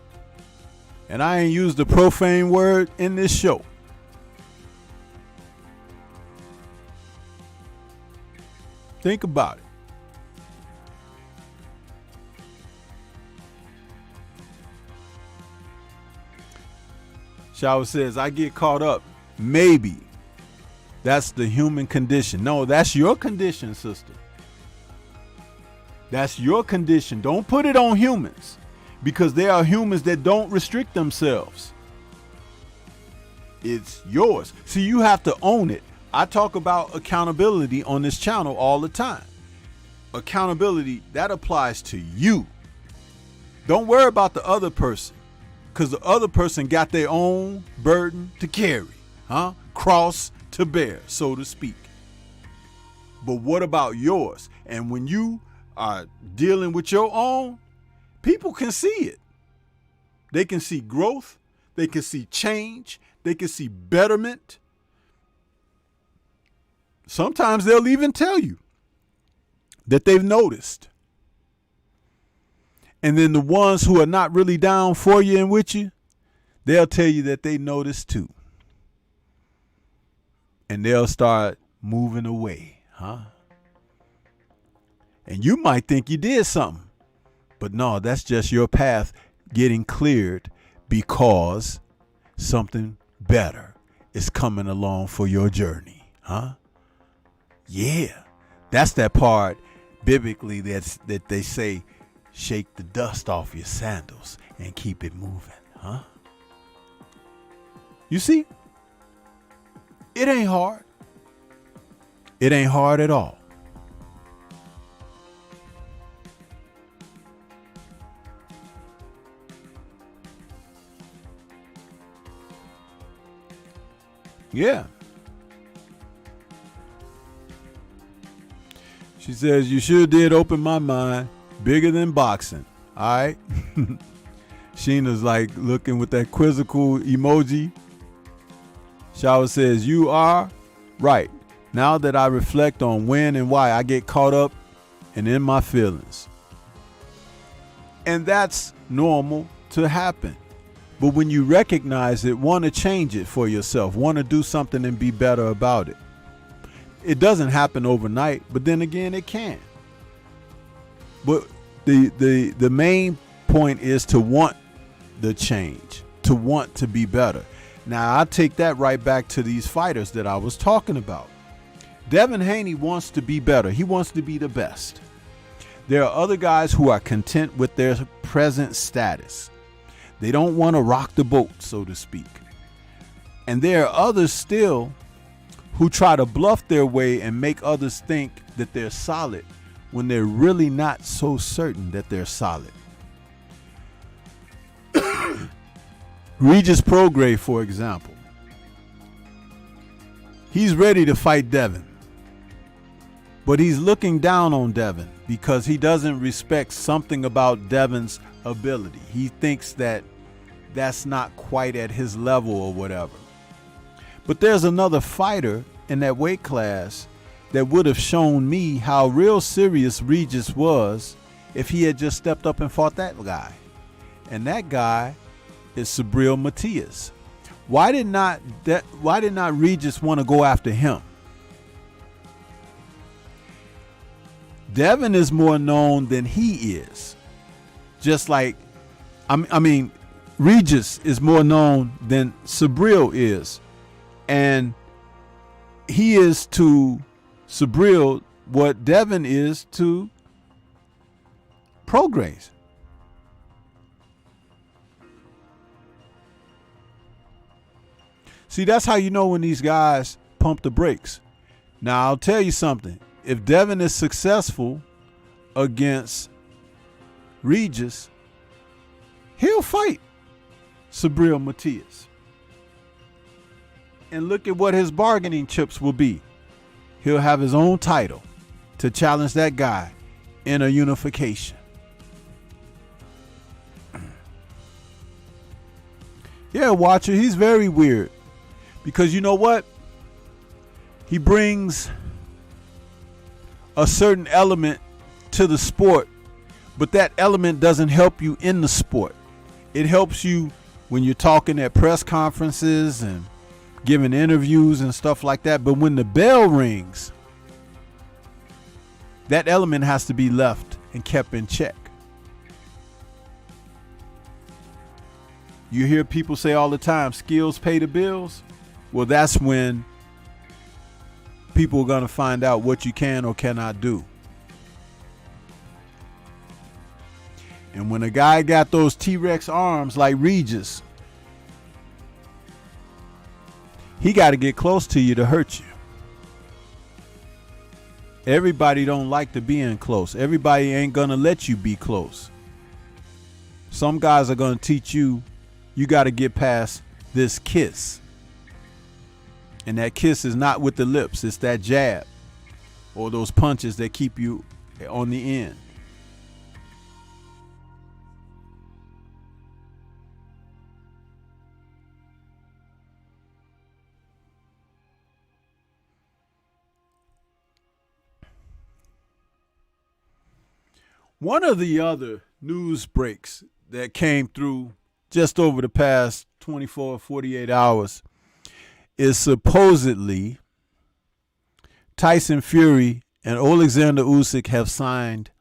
And I ain't used the profane word in this show. Think about it. Shower says, I get caught up. Maybe. That's the human condition. No, that's your condition, sister. That's your condition. Don't put it on humans, because there are humans that don't restrict themselves. It's yours. See, you have to own it. I talk about accountability on this channel all the time. Accountability, that applies to you. Don't worry about the other person, because the other person got their own burden to carry, cross to bear, so to speak. But what about yours? And when you are dealing with your own, people can see it. They can see growth. They can see change. They can see betterment. Sometimes they'll even tell you that they've noticed. And then the ones who are not really down for you and with you, they'll tell you that they noticed too. And they'll start moving away, And you might think you did something. But no, that's just your path getting cleared because something better is coming along for your journey, Yeah, that's that part biblically that they say, shake the dust off your sandals and keep it moving, You see, it ain't hard. It ain't hard at all. Yeah. She says, you sure did open my mind. Bigger than boxing. All right. Sheena's like looking with that quizzical emoji. Shower says, you are right. Now that I reflect on when and why I get caught up and in my feelings. And that's normal to happen. But when you recognize it, want to change it for yourself, want to do something and be better about it. It doesn't happen overnight, but then again, it can. But the main point is to want the change, to want to be better. Now, I take that right back to these fighters that I was talking about. Devin Haney wants to be better. He wants to be the best. There are other guys who are content with their present status. They don't want to rock the boat, so to speak. And there are others still who try to bluff their way and make others think that they're solid when they're really not so certain that they're solid. Regis Prograis, for example. He's ready to fight Devin. But he's looking down on Devin because he doesn't respect something about Devin's ability. He thinks that that's not quite at his level or whatever. But there's another fighter in that weight class that would have shown me how real serious Regis was if he had just stepped up and fought that guy. And that guy is Subriel Matias. Why did not Regis want to go after him? Devin is more known than he is. Just like, I mean, Regis is more known than Subriel is. And he is to Subriel what Devin is to Prograis. See, that's how you know when these guys pump the brakes. Now, I'll tell you something. If Devin is successful against Regis, he'll fight Subriel Matias. And look at what his bargaining chips will be. He'll have his own title to challenge that guy in a unification. Yeah, Watcher, he's very weird. Because you know what? He brings a certain element to the sport, but that element doesn't help you in the sport. It helps you when you're talking at press conferences and giving interviews and stuff like that. But when the bell rings, that element has to be left and kept in check. You hear people say all the time, skills pay the bills. Well, that's when people are going to find out what you can or cannot do. And when a guy got those T-Rex arms like Regis, he got to get close to you to hurt you. Everybody don't like to be in close. Everybody ain't going to let you be close. Some guys are going to teach you, you got to get past this kiss. And that kiss is not with the lips. It's that jab or those punches that keep you on the end. One of the other news breaks that came through just over the past 24 or 48 hours is supposedly Tyson Fury and Alexander Usyk have signed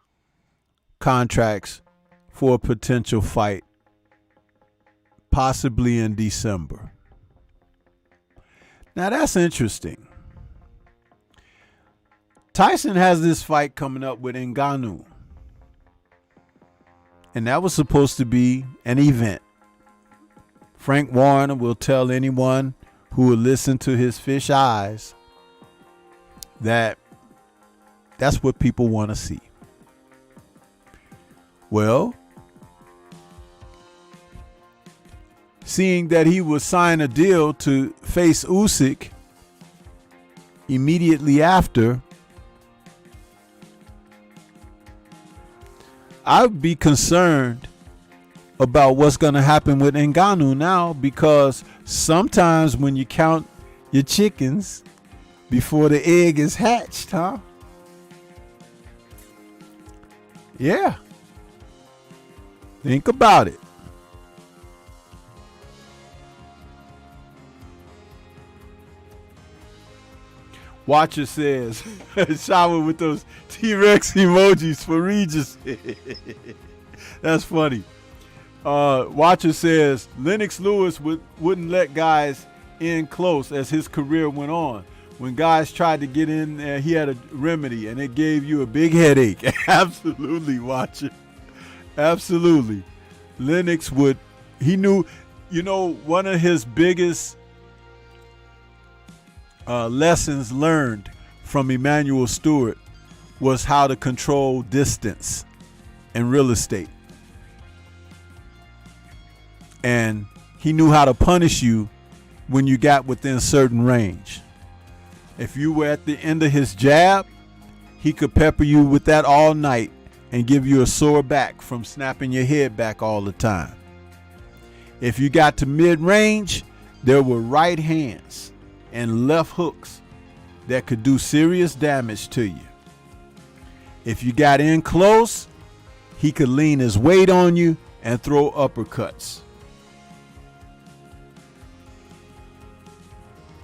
contracts for a potential fight, possibly in December. Now that's interesting. Tyson has this fight coming up with Ngannou, and that was supposed to be an event. Frank Warner will tell anyone who will listen to his fish eyes that that's what people want to see. Well, seeing that he would sign a deal to face Usyk immediately after, I would be concerned about what's going to happen with Ngannou now, because sometimes when you count your chickens before the egg is hatched, huh? Yeah. Think about it. Watcher says, shower with those T-Rex emojis for Regis. That's funny. Watcher says, Lennox Lewis wouldn't let guys in close as his career went on. When guys tried to get in there, he had a remedy, and it gave you a big headache. Absolutely, Watcher. Absolutely. Lennox he knew, one of his biggest lessons learned from Emmanuel Stewart was how to control distance in real estate. And he knew how to punish you when you got within certain range. If you were at the end of his jab, he could pepper you with that all night and give you a sore back from snapping your head back all the time. If you got to mid-range, there were right hands and left hooks that could do serious damage to you. If you got in close, he could lean his weight on you and throw uppercuts.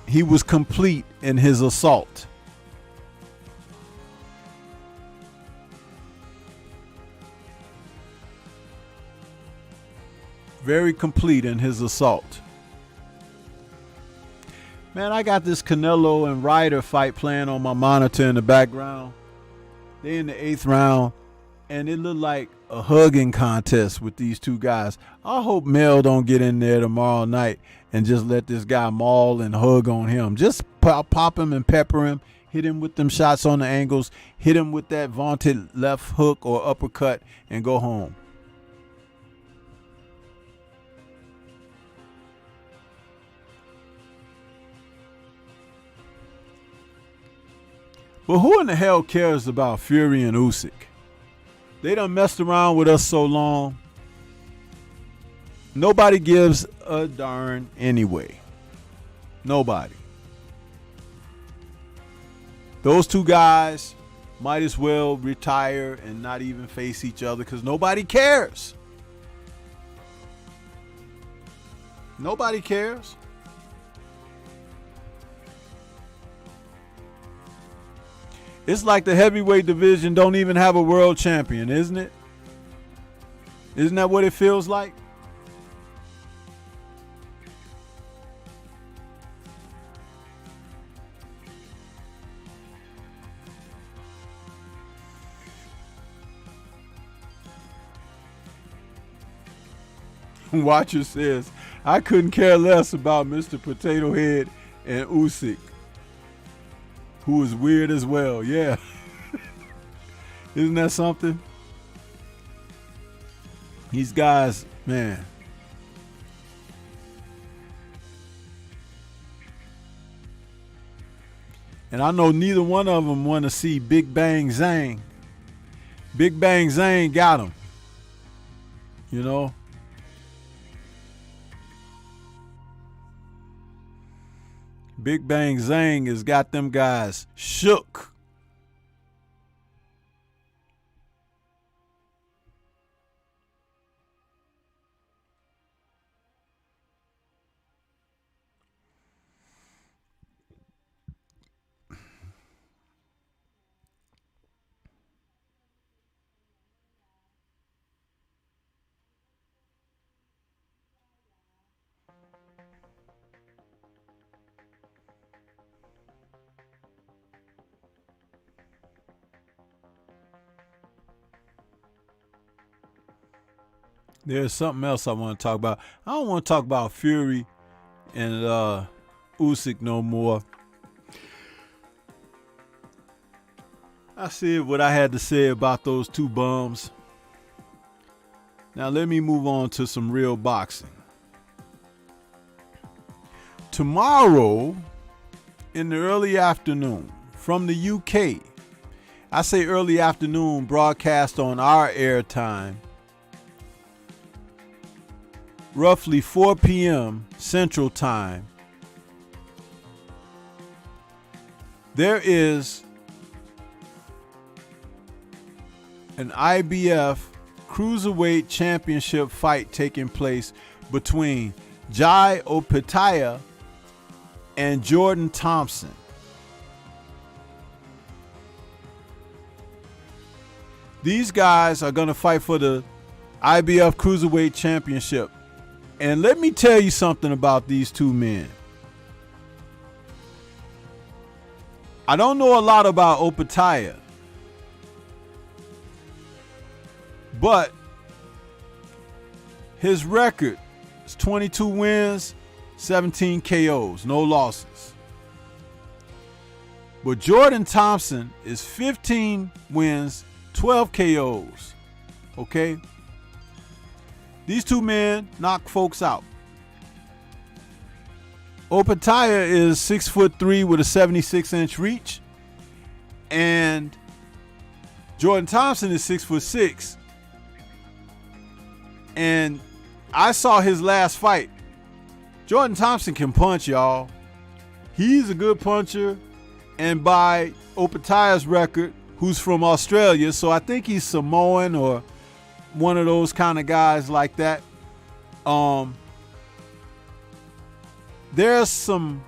He was complete in his assault. Very complete in his assault. Man, I got this Canelo and Ryder fight playing on my monitor in the background. They in the 8th round, and it looked like a hugging contest with these two guys. I hope Mel don't get in there tomorrow night and just let this guy maul and hug on him. Just pop him and pepper him, hit him with them shots on the angles, hit him with that vaunted left hook or uppercut, and go home. But who in the hell cares about Fury and Usyk? They done messed around with us so long. Nobody gives a darn anyway. Nobody. Those two guys might as well retire and not even face each other because nobody cares. Nobody cares. It's like the heavyweight division don't even have a world champion, isn't it? Isn't that what it feels like? Watcher says, I couldn't care less about Mr. Potato Head and Usyk, who is weird as well. Yeah. Isn't that something? These guys, man. And I know neither one of them want to see Big Bang Zang. Big Bang Zang got him. You know? Big Bang Zang has got them guys shook. There's something else I want to talk about. I don't want to talk about Fury and Usyk no more. I said what I had to say about those two bums. Now let me move on to some real boxing. Tomorrow in the early afternoon from the UK, I say early afternoon, broadcast on our airtime, roughly 4 p.m. Central Time, there is an IBF Cruiserweight Championship fight taking place between Jai Opetaia and Jordan Thompson. These guys are going to fight for the IBF Cruiserweight Championship. And let me tell you something about these two men. I don't know a lot about Opetaia, but his record is 22 wins, 17 KOs, no losses. But Jordan Thompson is 15 wins, 12 KOs. Okay? These two men knock folks out. Opetaia is 6'3" with a 76-inch reach. And Jordan Thompson is 6'6". And I saw his last fight. Jordan Thompson can punch, y'all. He's a good puncher. And by Opetaia's record, who's from Australia, so I think he's Samoan or one of those kind of guys like that. There's some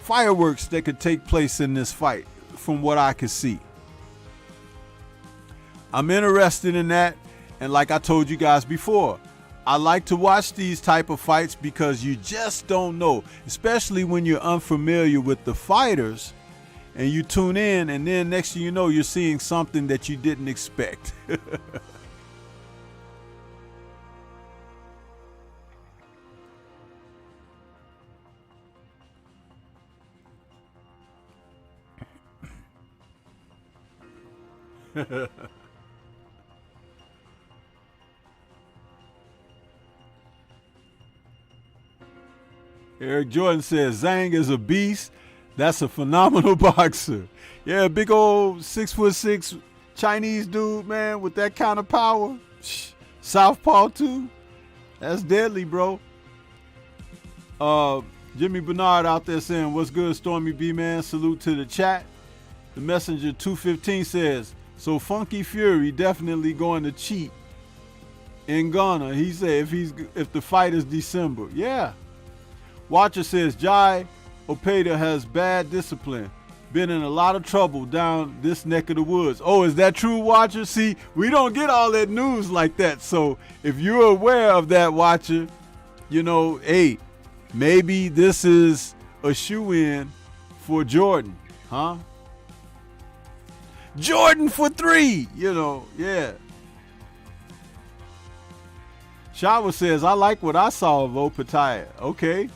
fireworks that could take place in this fight from what I could see. I'm interested in that, and like I told you guys before, I like to watch these type of fights because you just don't know, especially when you're unfamiliar with the fighters and you tune in and then next thing you know, you're seeing something that you didn't expect. Eric Jordan says Zhang is a beast. That's a phenomenal boxer. Yeah, big old 6'6" Chinese dude, man, with that kind of power. Southpaw too. That's deadly, bro. Jimmy Bernard out there saying, what's good, Stormy B, man? Salute to the chat. The Messenger 215 says, so Funky Fury definitely going to cheat in Ghana. He said if the fight is December. Yeah. Watcher says Jai Opetaia has bad discipline. Been in a lot of trouble down this neck of the woods. Oh, is that true, Watcher? See, we don't get all that news like that. So if you're aware of that, Watcher, you know, hey, maybe this is a shoe-in for Jordan, huh? Jordan for 3, you know, yeah. Shawa says, I like what I saw of Opetaia. Okay.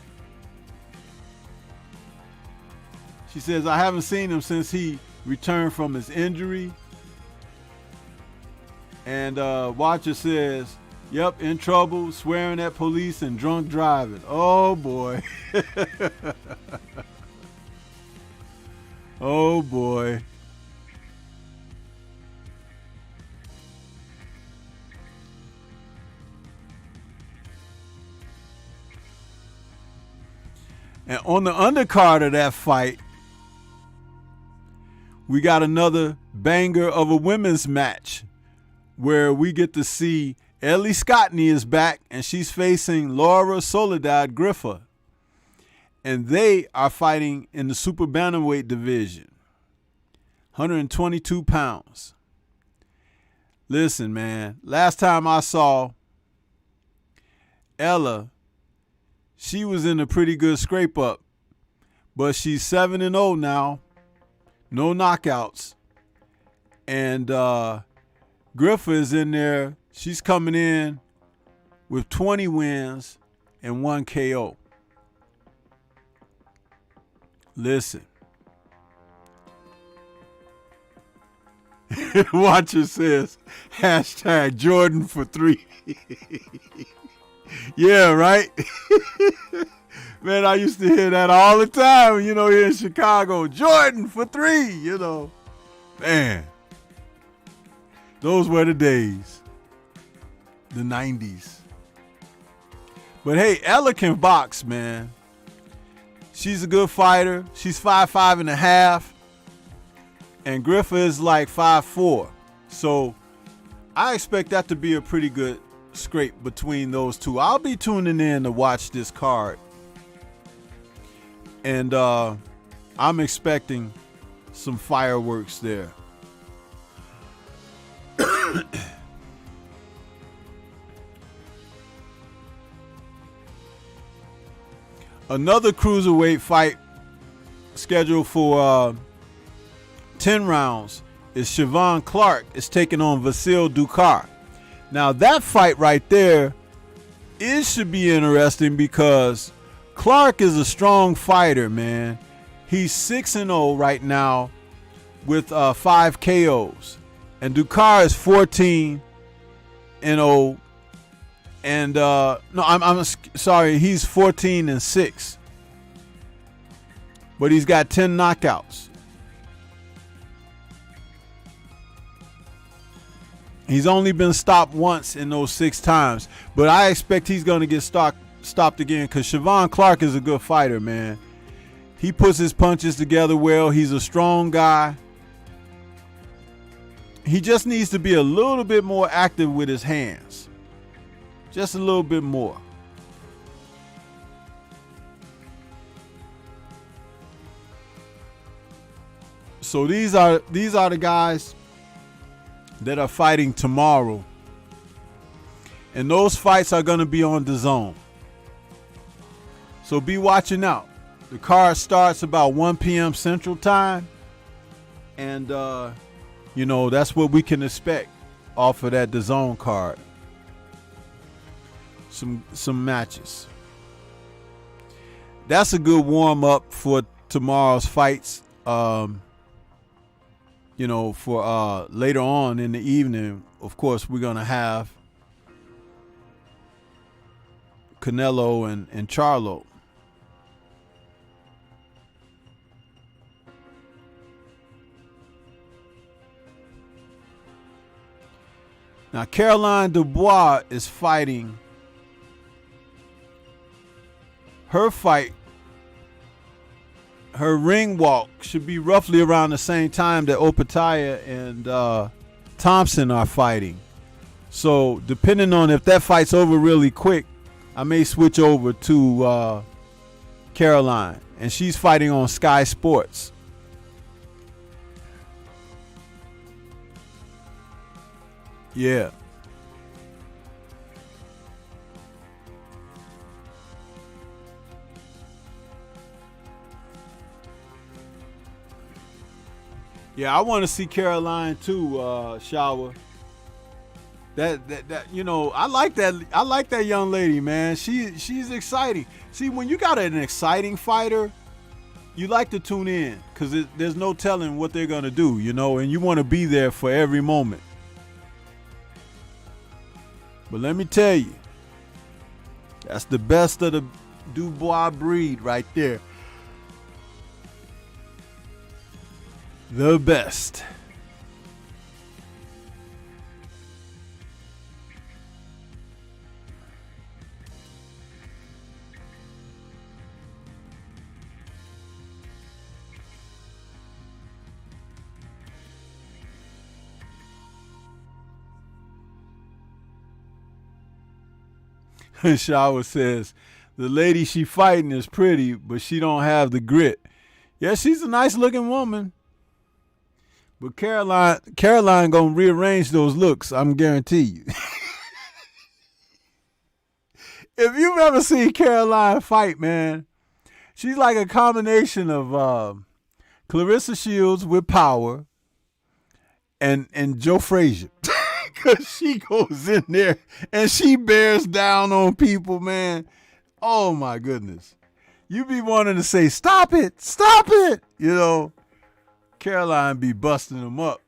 She says, I haven't seen him since he returned from his injury. And Watcher says, yep, in trouble, swearing at police and drunk driving. Oh, boy. Oh, boy. And on the undercard of that fight, we got another banger of a women's match where we get to see Ellie Scottney is back and she's facing Laura Soledad Griffa. And they are fighting in the super bantamweight division, 122 pounds. Listen, man, last time I saw Ella, she was in a pretty good scrape up, but she's 7-0 now. No knockouts. And Griffa is in there. She's coming in with 20 wins and 1 KO. Listen. Watcher says, hashtag Jordan for 3. Yeah, right? Man, I used to hear that all the time, you know, here in Chicago. Jordan for 3, you know. Man, those were the days. The 90s. But hey, Ella can box, man. She's a good fighter. She's 5'5.5". And Griffa is like 5'4". So I expect that to be a pretty good scrape between those two. I'll be tuning in to watch this card. And I'm expecting some fireworks there. Another cruiserweight fight scheduled for 10 rounds is Siobhan Clark is taking on Vasyl Ducar. Now that fight right there, it should be interesting because Clark is a strong fighter, man. He's 6-0 right now with 5 KOs. And Ducar is 14-0. And no, I'm sorry, he's 14-6. But he's got 10 knockouts. He's only been stopped once in those 6 times. But I expect he's going to get stopped again because Siobhan Clark is a good fighter, man. He puts his punches together well. He's a strong guy. He just needs to be a little bit more active with his hands. Just a little bit more. So these are the guys that are fighting tomorrow. And those fights are going to be on DAZN. So be watching out. The card starts about 1 p.m. Central Time. And, you know, that's what we can expect off of that DAZN card. Some matches. That's a good warm-up for tomorrow's fights. You know, for later on in the evening, of course, we're going to have Canelo and Charlo. Now, Caroline Dubois is fighting. Her fight, her ring walk should be roughly around the same time that Opataya and Thompson are fighting. So depending on if that fight's over really quick, I may switch over to Caroline. And she's fighting on Sky Sports. Yeah. Yeah, I want to see Caroline too, Shower. That you know, I like that young lady, man. She's exciting. See, when you got an exciting fighter, you like to tune in because there's no telling what they're gonna do, you know, and you want to be there for every moment. But let me tell you, that's the best of the Dubois breed right there. The best. Shower says, the lady she fighting is pretty, but she don't have the grit. Yeah, she's a nice looking woman. But Caroline gonna rearrange those looks, I'm guarantee you. If you've ever seen Caroline fight, man, she's like a combination of Clarissa Shields with power and Joe Frazier. Cause she goes in there and she bears down on people, man. Oh my goodness. You be wanting to say, stop it, stop it. You know, Caroline be busting them up.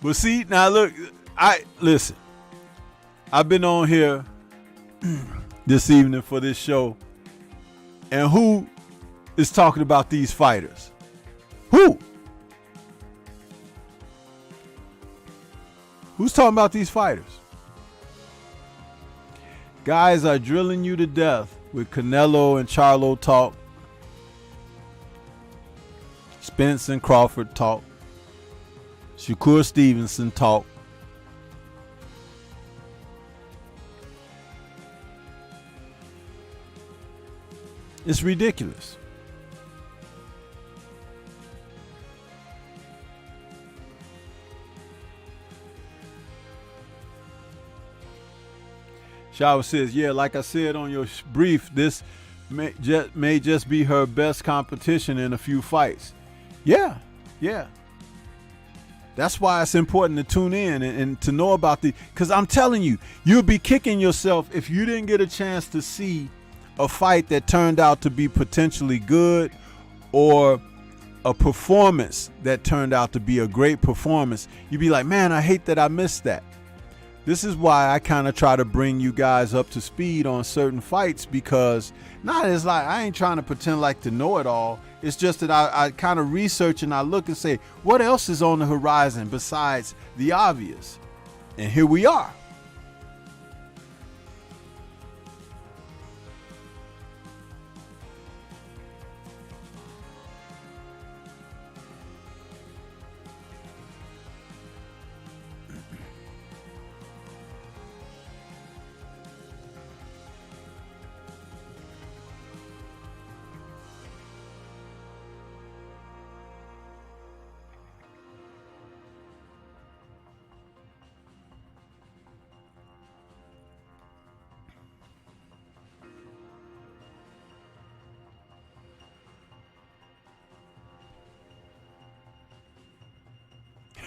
But see, now look, listen. I've been on here this evening for this show, and who is talking about these fighters? Who? Who's talking about these fighters? Guys are drilling you to death with Canelo and Charlo talk, Spence and Crawford talk, Shakur Stevenson talk. It's ridiculous. Shower says, yeah, like I said on your brief, this may just be her best competition in a few fights. Yeah. That's why it's important to tune in and to know about because I'm telling you, you'll be kicking yourself if you didn't get a chance to see a fight that turned out to be potentially good, or a performance that turned out to be a great performance. You'd be like, man, I hate that I missed that. This is why I kind of try to bring you guys up to speed on certain fights, because it's like I ain't trying to pretend like to know it all. It's just that I kind of research and I look and say, what else is on the horizon besides the obvious? And here we are.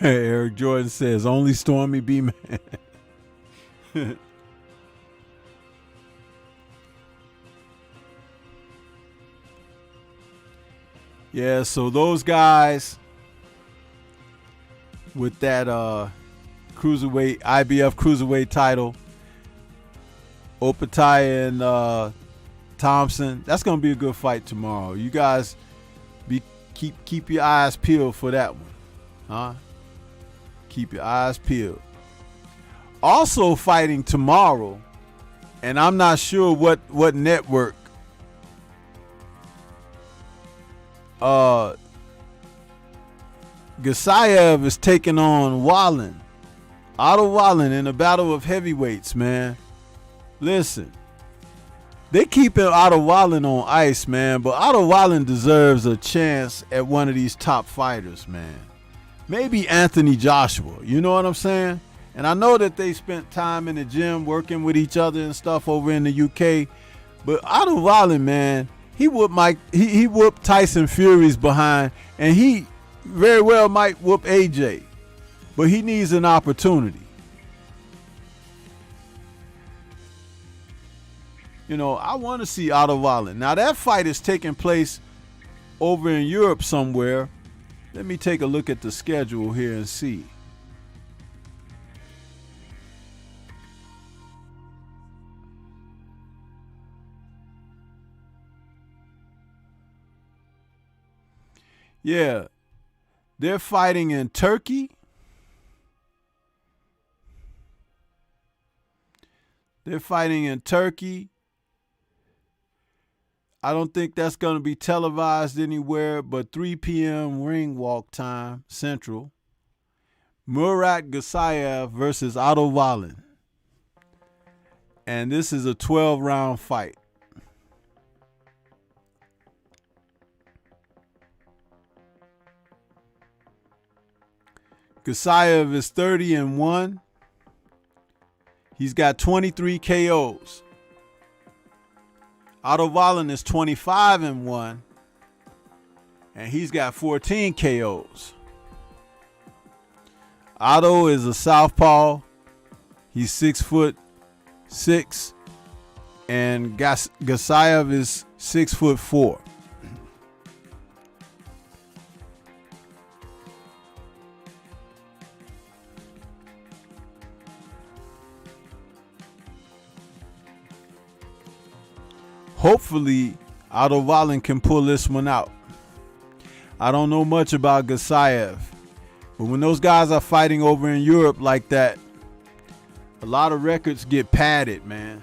Eric Jordan says, only Stormybman. Yeah, so those guys with that cruiserweight, IBF cruiserweight title, Opetaia and Thompson, that's gonna be a good fight tomorrow. You guys keep your eyes peeled for that one, huh? Keep your eyes peeled. Also fighting tomorrow, and I'm not sure what network. Gasayev is taking on Wallin. Otto Wallin in a battle of heavyweights, man. Listen, they keeping Otto Wallin on ice, man, but Otto Wallin deserves a chance at one of these top fighters, man. Maybe Anthony Joshua, you know what I'm saying? And I know that they spent time in the gym working with each other and stuff over in the UK, but Otto Wallin, man, he whooped Tyson Fury's behind, and he very well might whoop AJ, but he needs an opportunity. You know, I want to see Otto Wallin. Now that fight is taking place over in Europe somewhere. Let me take a look at the schedule here and see. Yeah, they're fighting in Turkey. They're fighting in Turkey. I don't think that's going to be televised anywhere but 3 p.m. ring walk time, Central. Murat Gasayev versus Otto Wallin. And this is a 12-round fight. Gasayev is 30-1. He's got 23 KOs. Otto Wallin is 25-1. And he's got 14 KOs. Otto is a southpaw. He's 6'6", and Gasayev is 6'4". Hopefully, Otto Wallin can pull this one out. I don't know much about Gasayev, but when those guys are fighting over in Europe like that, a lot of records get padded, man.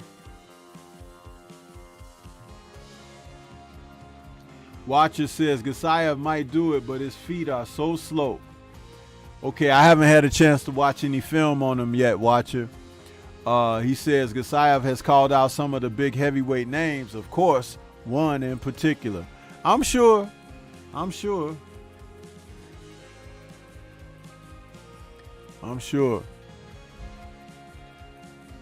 Watcher says Gasayev might do it, but his feet are so slow. Okay, I haven't had a chance to watch any film on him yet, Watcher. He says Gasayev has called out some of the big heavyweight names, of course, one in particular. I'm sure.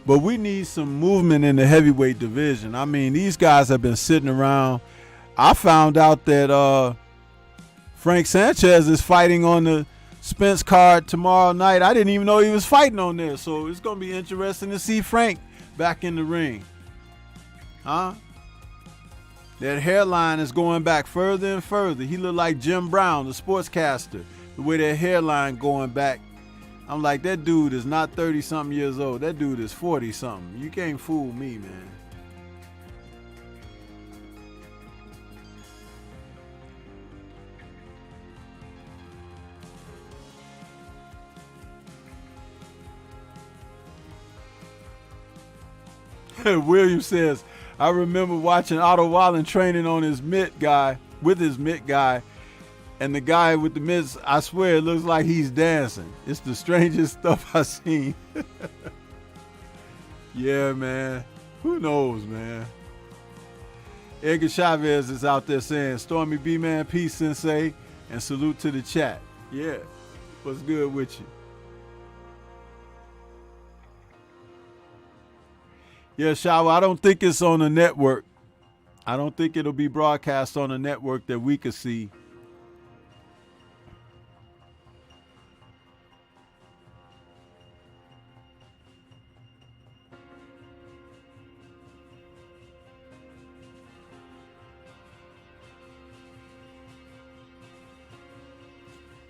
But we need some movement in the heavyweight division. I mean, these guys have been sitting around. I found out that Frank Sanchez is fighting on the Spence card tomorrow night. I didn't even know he was fighting on there. So it's going to be interesting to see Frank back in the ring. Huh? That hairline is going back further and further. He looked like Jim Brown, the sportscaster. The way that hairline going back. I'm like, that dude is not 30-something years old. That dude is 40-something. You can't fool me, man. William says, I remember watching Otto Wallin training on his mitt guy, with his mitt guy, and the guy with the mitts, I swear, it looks like he's dancing. It's the strangest stuff I've seen. Yeah, man. Who knows, man? Edgar Chavez is out there saying, Stormybman, peace, sensei, and salute to the chat. Yeah, what's good with you? Yeah, Shawa, I don't think it's on the network. I don't think it'll be broadcast on a network that we could see.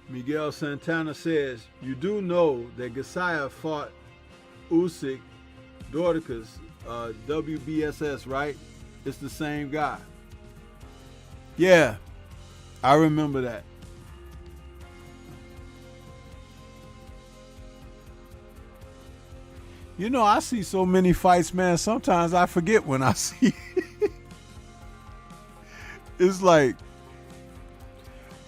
Miguel Santana says, you do know that Gasayev fought Usyk, Dorticus, WBSS, right? It's the same guy. Yeah, I remember that. You know, I see so many fights, man. Sometimes I forget when I see it. It's like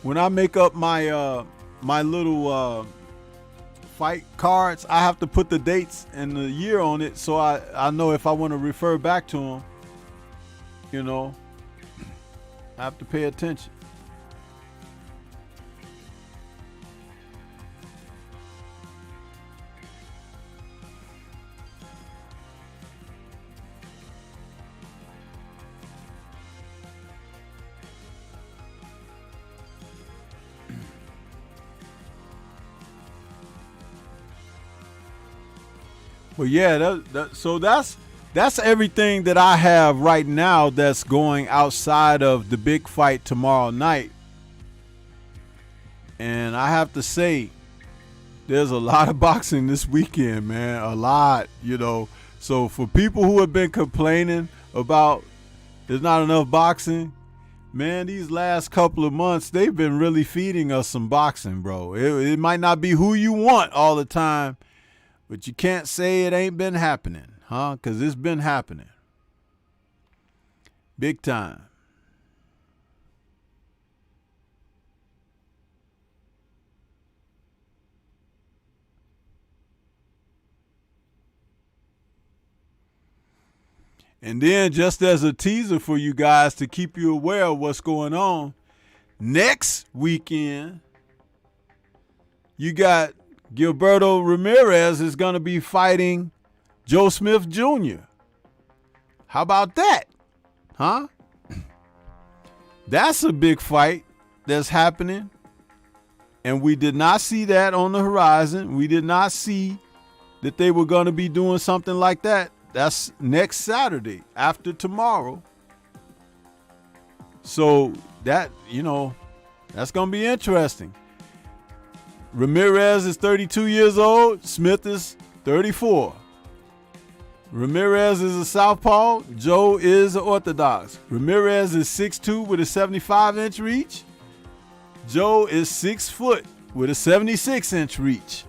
when I make up my my little fight cards, I have to put the dates and the year on it so I know if I want to refer back to them. You know, I have to pay attention. Well, yeah, so that's everything that I have right now that's going outside of the big fight tomorrow night. And I have to say, there's a lot of boxing this weekend, man. A lot, you know. So for people who have been complaining about there's not enough boxing, man, these last couple of months, they've been really feeding us some boxing, bro. It might not be who you want all the time, but you can't say it ain't been happening, huh? Because it's been happening. Big time. And then just as a teaser for you guys to keep you aware of what's going on, next weekend, you got Gilberto Ramirez is going to be fighting Joe Smith Jr. How about that? Huh? That's a big fight that's happening. And we did not see that on the horizon. We did not see that they were going to be doing something like that. That's next Saturday, after tomorrow. So that, that's going to be interesting. Ramirez is 32 years old. Smith is 34. Ramirez is a southpaw. Joe is an orthodox. Ramirez is 6'2" with a 75-inch reach. Joe is 6 foot with a 76-inch reach.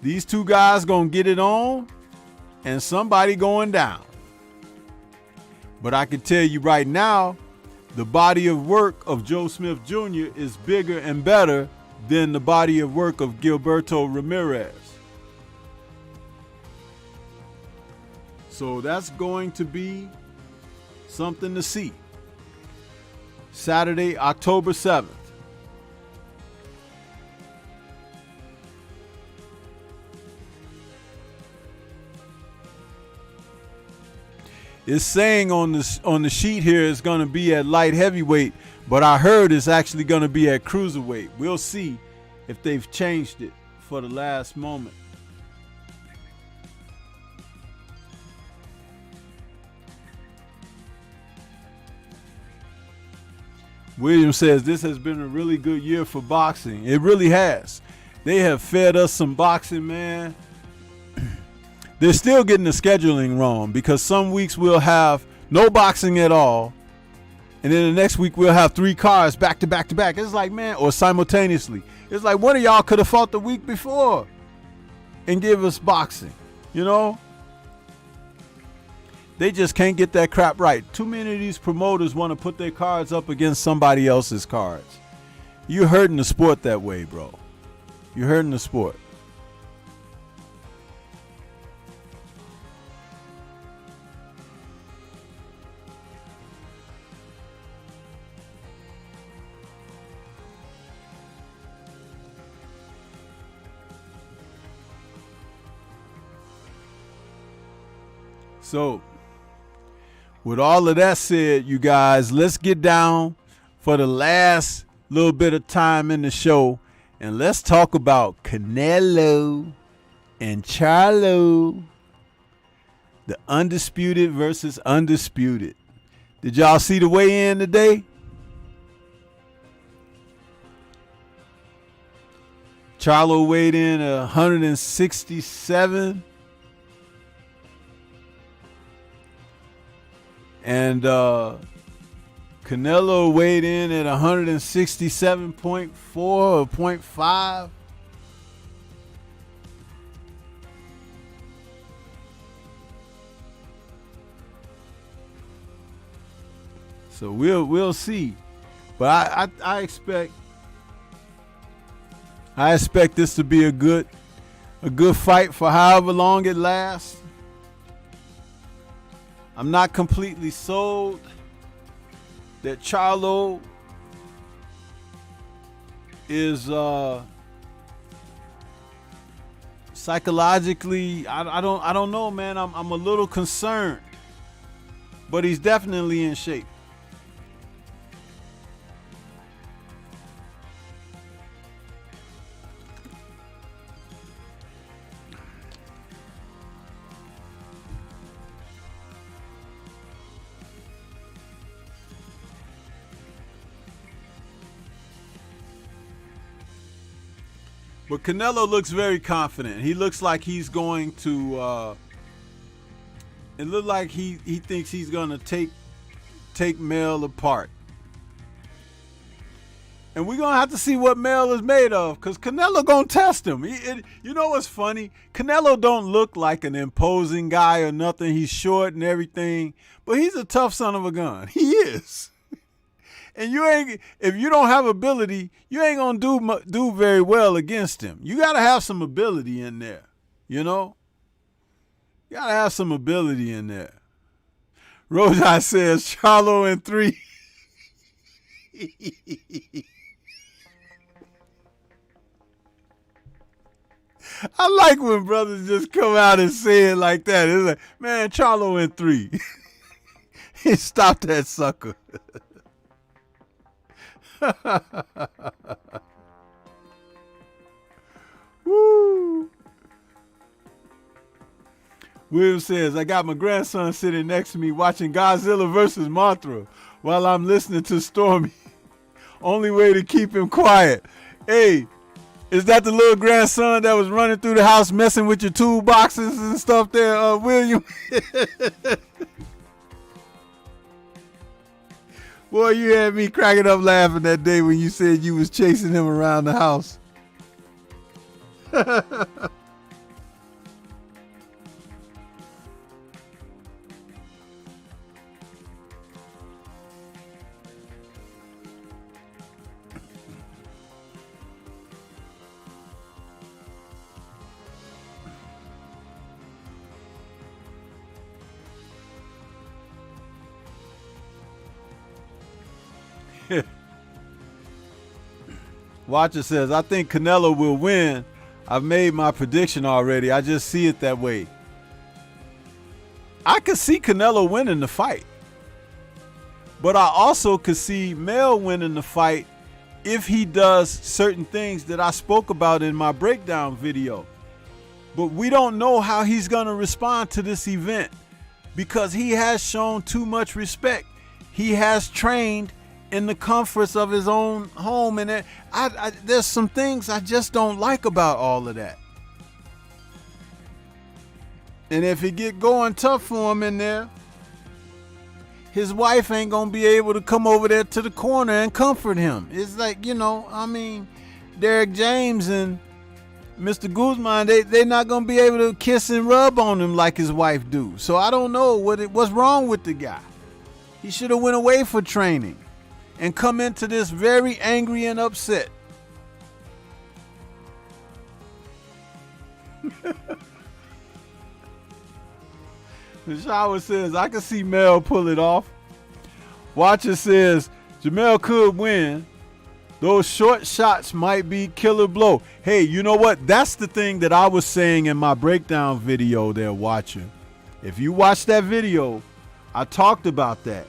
These two guys going to get it on, and somebody going down. But I can tell you right now, the body of work of Joe Smith Jr. is bigger and better than the body of work of Gilberto Ramirez. So that's going to be something to see. Saturday, October 7th. It's saying on the sheet here it's going to be at light heavyweight, but I heard it's actually going to be at cruiserweight. We'll see if they've changed it for the last moment. Williams says this has been a really good year for boxing. It really has. They have fed us some boxing, man. They're still getting the scheduling wrong because some weeks we'll have no boxing at all, and then the next week we'll have 3 cards back to back to back. It's like, man, or simultaneously. It's like one of y'all could have fought the week before and give us boxing, They just can't get that crap right. Too many of these promoters want to put their cards up against somebody else's cards. You're hurting the sport that way, bro. You're hurting the sport. So, with all of that said, you guys, let's get down for the last little bit of time in the show, and let's talk about Canelo and Charlo, the Undisputed versus Undisputed. Did y'all see the weigh-in today? Charlo weighed in at 167. And Canelo weighed in at 167.4 or 0.5. So we'll see. But I expect this to be a good fight for however long it lasts. I'm not completely sold that Charlo is psychologically. I don't know, man. I'm a little concerned, but he's definitely in shape. But Canelo looks very confident. He looks like he's going to. It looks like he thinks he's going to take Mel apart. And we're going to have to see what Mel is made of, because Canelo going to test him. You know what's funny? Canelo don't look like an imposing guy or nothing. He's short and everything, but he's a tough son of a gun. He is. And if you don't have ability, you ain't gonna do very well against him. You gotta have some ability in there, You gotta have some ability in there. Rojai says Charlo in 3. I like when brothers just come out and say it like that. It's like, man, Charlo in 3. Stop that sucker. Woo. Will says, I got my grandson sitting next to me watching Godzilla versus Mothra while I'm listening to Stormy. Only way to keep him quiet. Hey, is that the little grandson that was running through the house messing with your toolboxes and stuff there, William? Boy, you had me cracking up laughing that day when you said you was chasing him around the house. Watcher says, I think Canelo will win. I've made my prediction already. I just see it that way. I could see Canelo winning the fight. But I also could see Mel winning the fight if he does certain things that I spoke about in my breakdown video. But we don't know how he's going to respond to this event because he has shown too much respect. He has trained in the comforts of his own home, and there's some things I just don't like about all of that. And if it get going tough for him in there, his wife ain't gonna be able to come over there to the corner and comfort him. It's like, you know, I mean, Derek James and Mr. Guzman, they're not gonna be able to kiss and rub on him like his wife do. So I don't know what's wrong with the guy. He should have went away for training and come into this very angry and upset. The shower says, I can see Mel pull it off. Watcher says, Jamel could win. Those short shots might be killer blow. Hey, you know what? That's the thing that I was saying in my breakdown video there, Watcher. If you watch that video, I talked about that.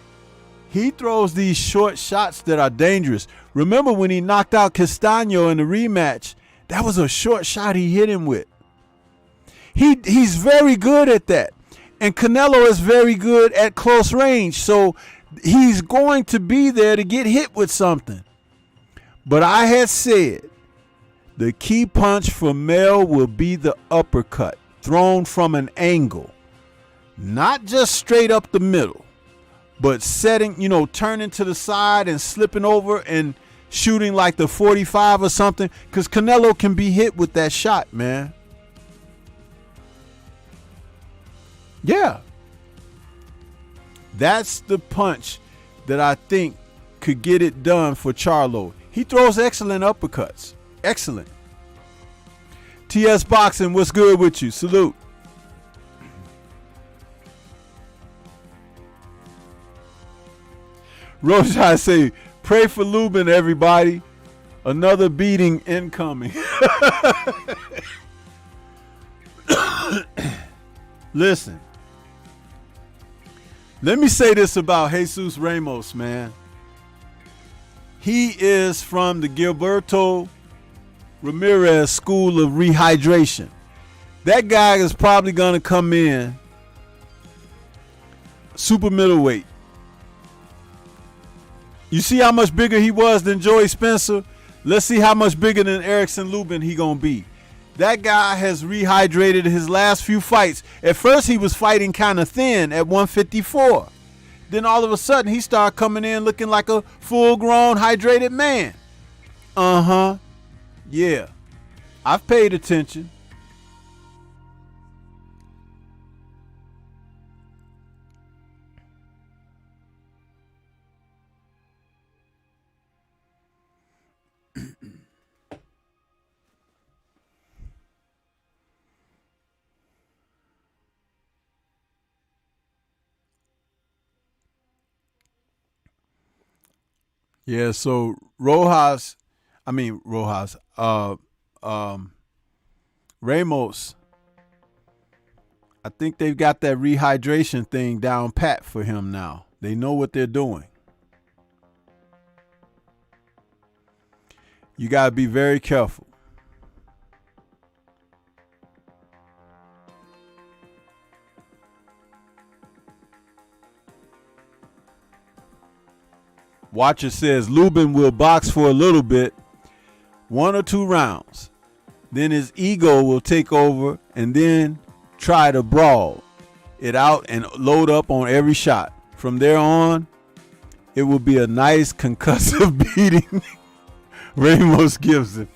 He throws these short shots that are dangerous. Remember when he knocked out Castaño in the rematch? That was a short shot he hit him with. He's very good at that. And Canelo is very good at close range. So he's going to be there to get hit with something. But I had said the key punch for Mel will be the uppercut thrown from an angle. Not just straight up the middle. But setting, you know, turning to the side and slipping over and shooting like the 45 or something. Because Canelo can be hit with that shot, man. Yeah. That's the punch that I think could get it done for Charlo. He throws excellent uppercuts. Excellent. TS Boxing, what's good with you? Salute. Rojai say, pray for Lubin, everybody. Another beating incoming. Listen. Let me say this about Jesus Ramos, man. He is from the Gilberto Ramirez school of rehydration. That guy is probably going to come in super middleweight. You see how much bigger he was than Joey Spencer? Let's see how much bigger than Erickson Lubin he gonna be. That guy has rehydrated his last few fights. At first he was fighting kind of thin at 154. Then all of a sudden he started coming in looking like a full-grown hydrated man. Uh-huh. Yeah. I've paid attention. Yeah, so Ramos, I think they've got that rehydration thing down pat for him now. They know what they're doing. You got to be very careful. Watcher says Lubin will box for a little bit, 1 or 2 rounds. Then his ego will take over and then try to brawl it out and load up on every shot. From there on, it will be a nice concussive beating Ramos gives him.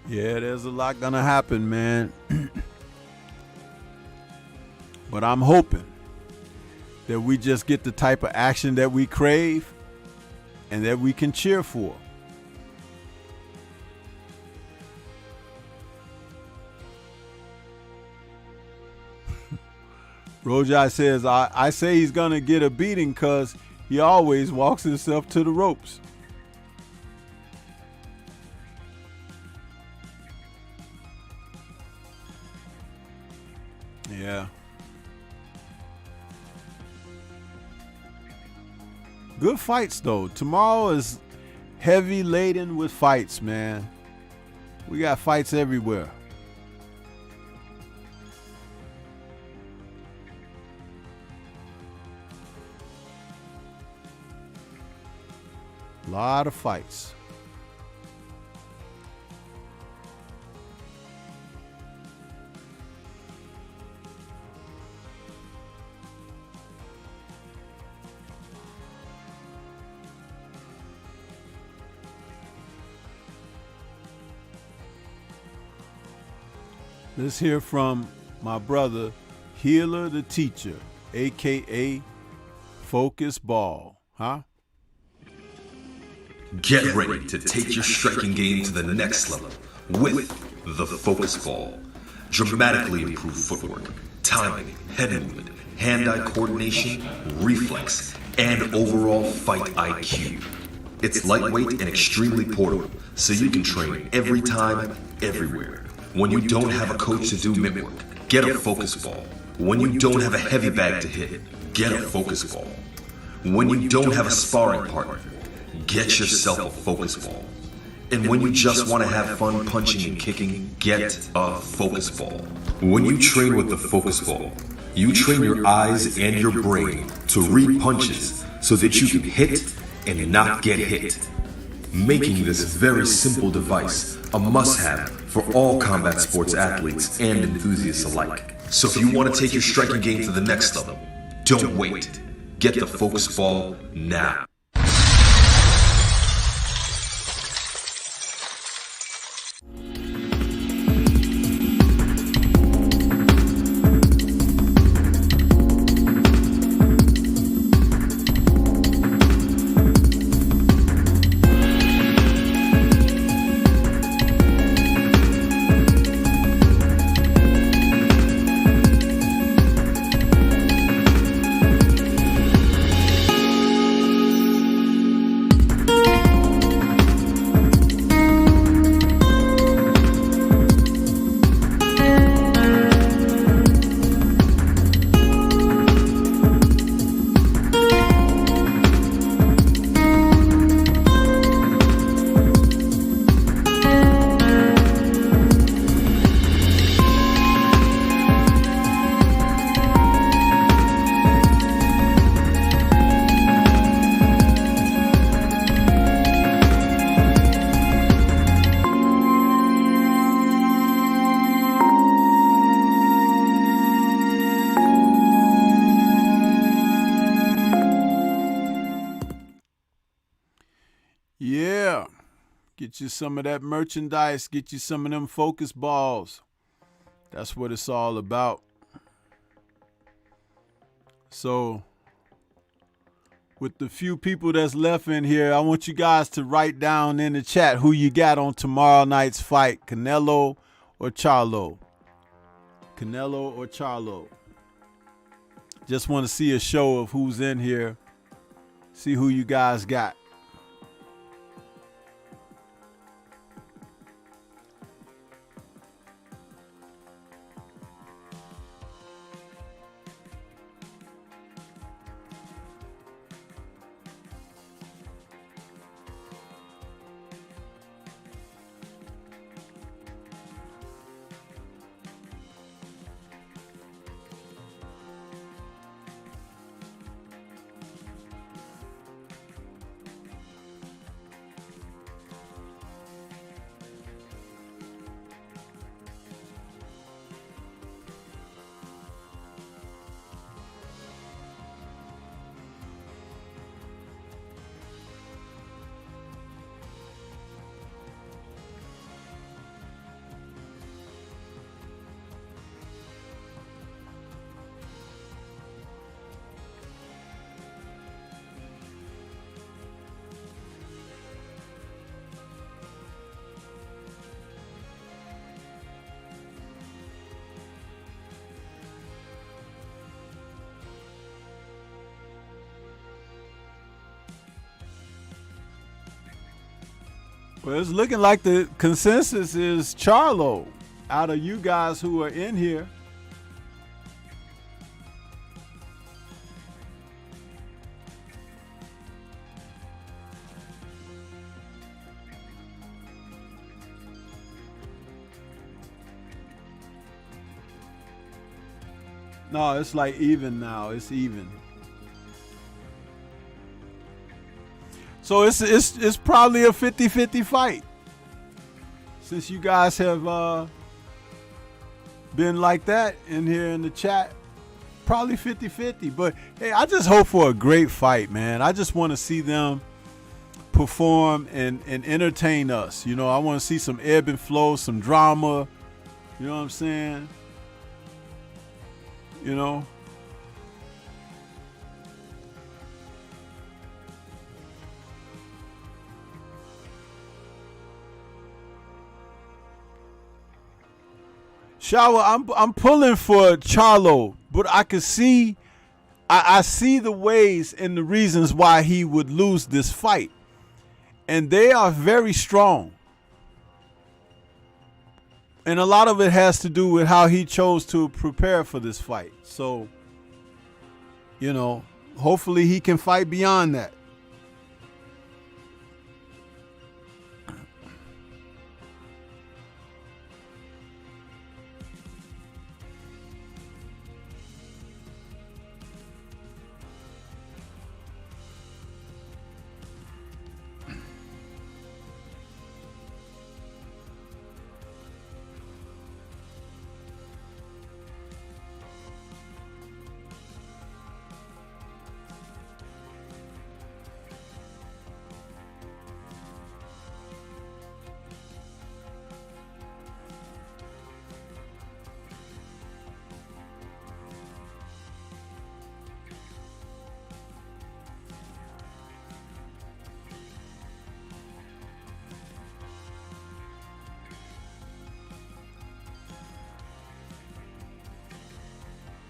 Yeah, there's a lot gonna happen, man. But I'm hoping that we just get the type of action that we crave and that we can cheer for. Rojai says, I say he's gonna get a beating because he always walks himself to the ropes. Yeah. Good fights, though. Tomorrow is heavy laden with fights, man. We got fights everywhere. A lot of fights. Let's hear from my brother, Healer the Teacher, a.k.a. Focus Ball. Huh? Get ready to take your striking game to the next level with the Focus Ball. Dramatically improved footwork, timing, head movement, hand-eye coordination, reflex, and overall fight IQ. It's lightweight and extremely portable, so you can train every time, everywhere. When you don't have a coach to do mitt work, get a Focus Ball. When you don't have a heavy bag to hit, get a Focus Ball. When you don't have a sparring partner, get yourself a Focus Ball. And when you just want to have fun punching and kicking, get a Focus Ball. When you train with the Focus Ball, you train your eyes and your brain to read punches so that you can hit and not get hit, making this very simple device a must-have for all combat sports athletes and enthusiasts alike. So if you want to take your striking game to the next level, don't wait. Get the Focus Ball now. Get you some of that merchandise. Get you some of them focus balls. That's what it's all about. So, with the few people that's left in here, I want you guys to write down in the chat who you got on tomorrow night's fight, Canelo or Charlo. Canelo or Charlo. Just want to see a show of who's in here. See who you guys got. Well, it's looking like the consensus is Charlo out of you guys who are in here. No, it's like even now. It's even. So it's probably a 50-50 fight. Since you guys have been like that in here in the chat, probably 50-50. But hey, I just hope for a great fight, man. I just want to see them perform and entertain us. You know, I want to see some ebb and flow, some drama. You know what I'm saying? You know? Shower, I'm pulling for Charlo, but I can see, I see the ways and the reasons why he would lose this fight, and they are very strong, and a lot of it has to do with how he chose to prepare for this fight. So, you know, hopefully he can fight beyond that.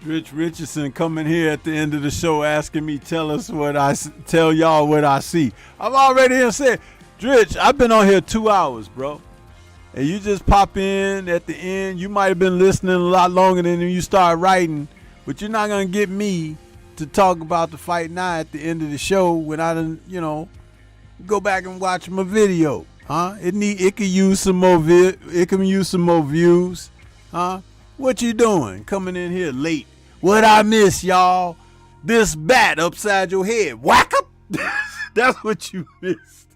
Rich Richardson coming here at the end of the show asking me, tell y'all what I see. I've already here said, Rich, I've been on here 2 hours, bro. And you just pop in at the end. You might have been listening a lot longer than you start writing, but you're not going to get me to talk about the fight now at the end of the show when I done, you know, go back and watch my video. Huh? It could use some more it can use some more views. Huh? What you doing? Coming in here late. What I miss, y'all? This bat upside your head. Whack up. That's what you missed.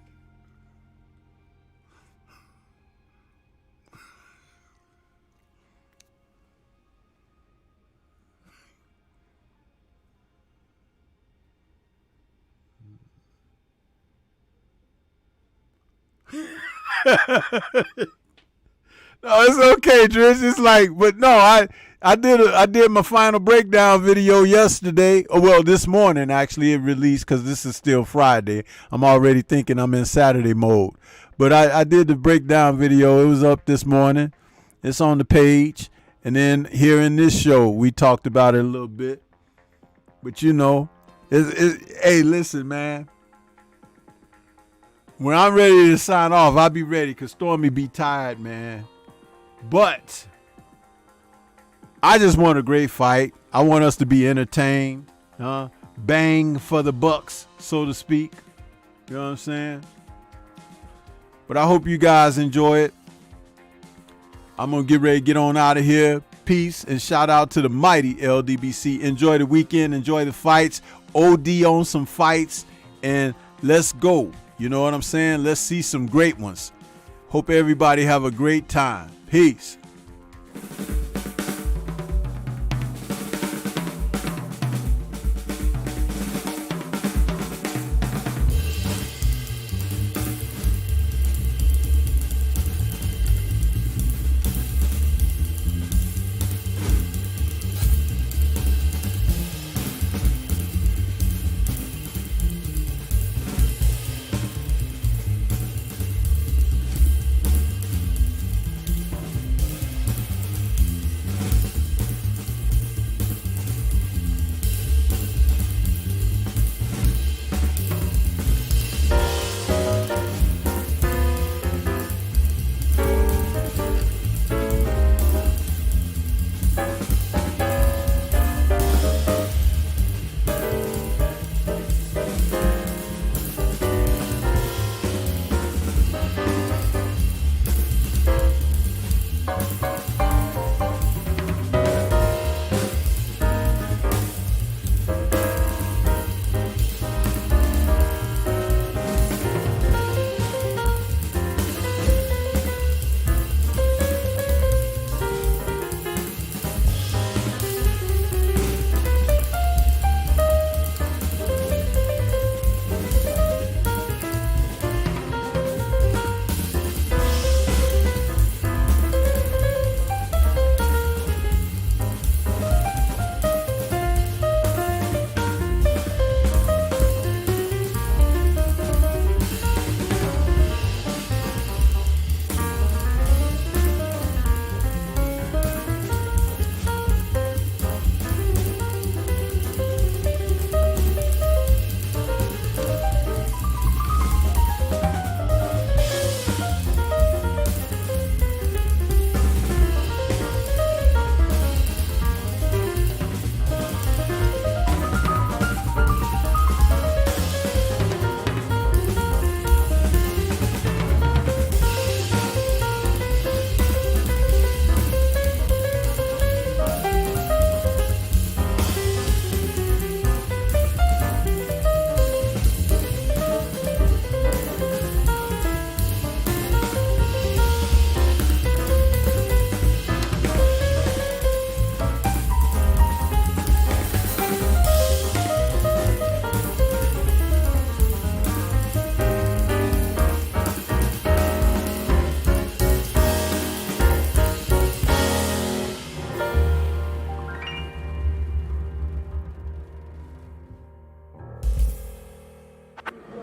No, it's okay, Driz. It's like, but no, I did my final breakdown video yesterday. Oh, well, this morning actually it released because this is still Friday. I'm already thinking I'm in Saturday mode. But I did the breakdown video. It was up this morning. It's on the page. And then here in this show, we talked about it a little bit. But you know, hey, listen, man. When I'm ready to sign off, I'll be ready because Stormy be tired, man. But I just want a great fight. I want us to be entertained. Bang for the bucks, so to speak. You know what I'm saying? But I hope you guys enjoy it. I'm going to get ready to get on out of here. Peace and shout out to the mighty LDBC. Enjoy the weekend. Enjoy the fights. OD on some fights. And let's go. You know what I'm saying? Let's see some great ones. Hope everybody have a great time. Peace.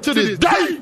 To this day.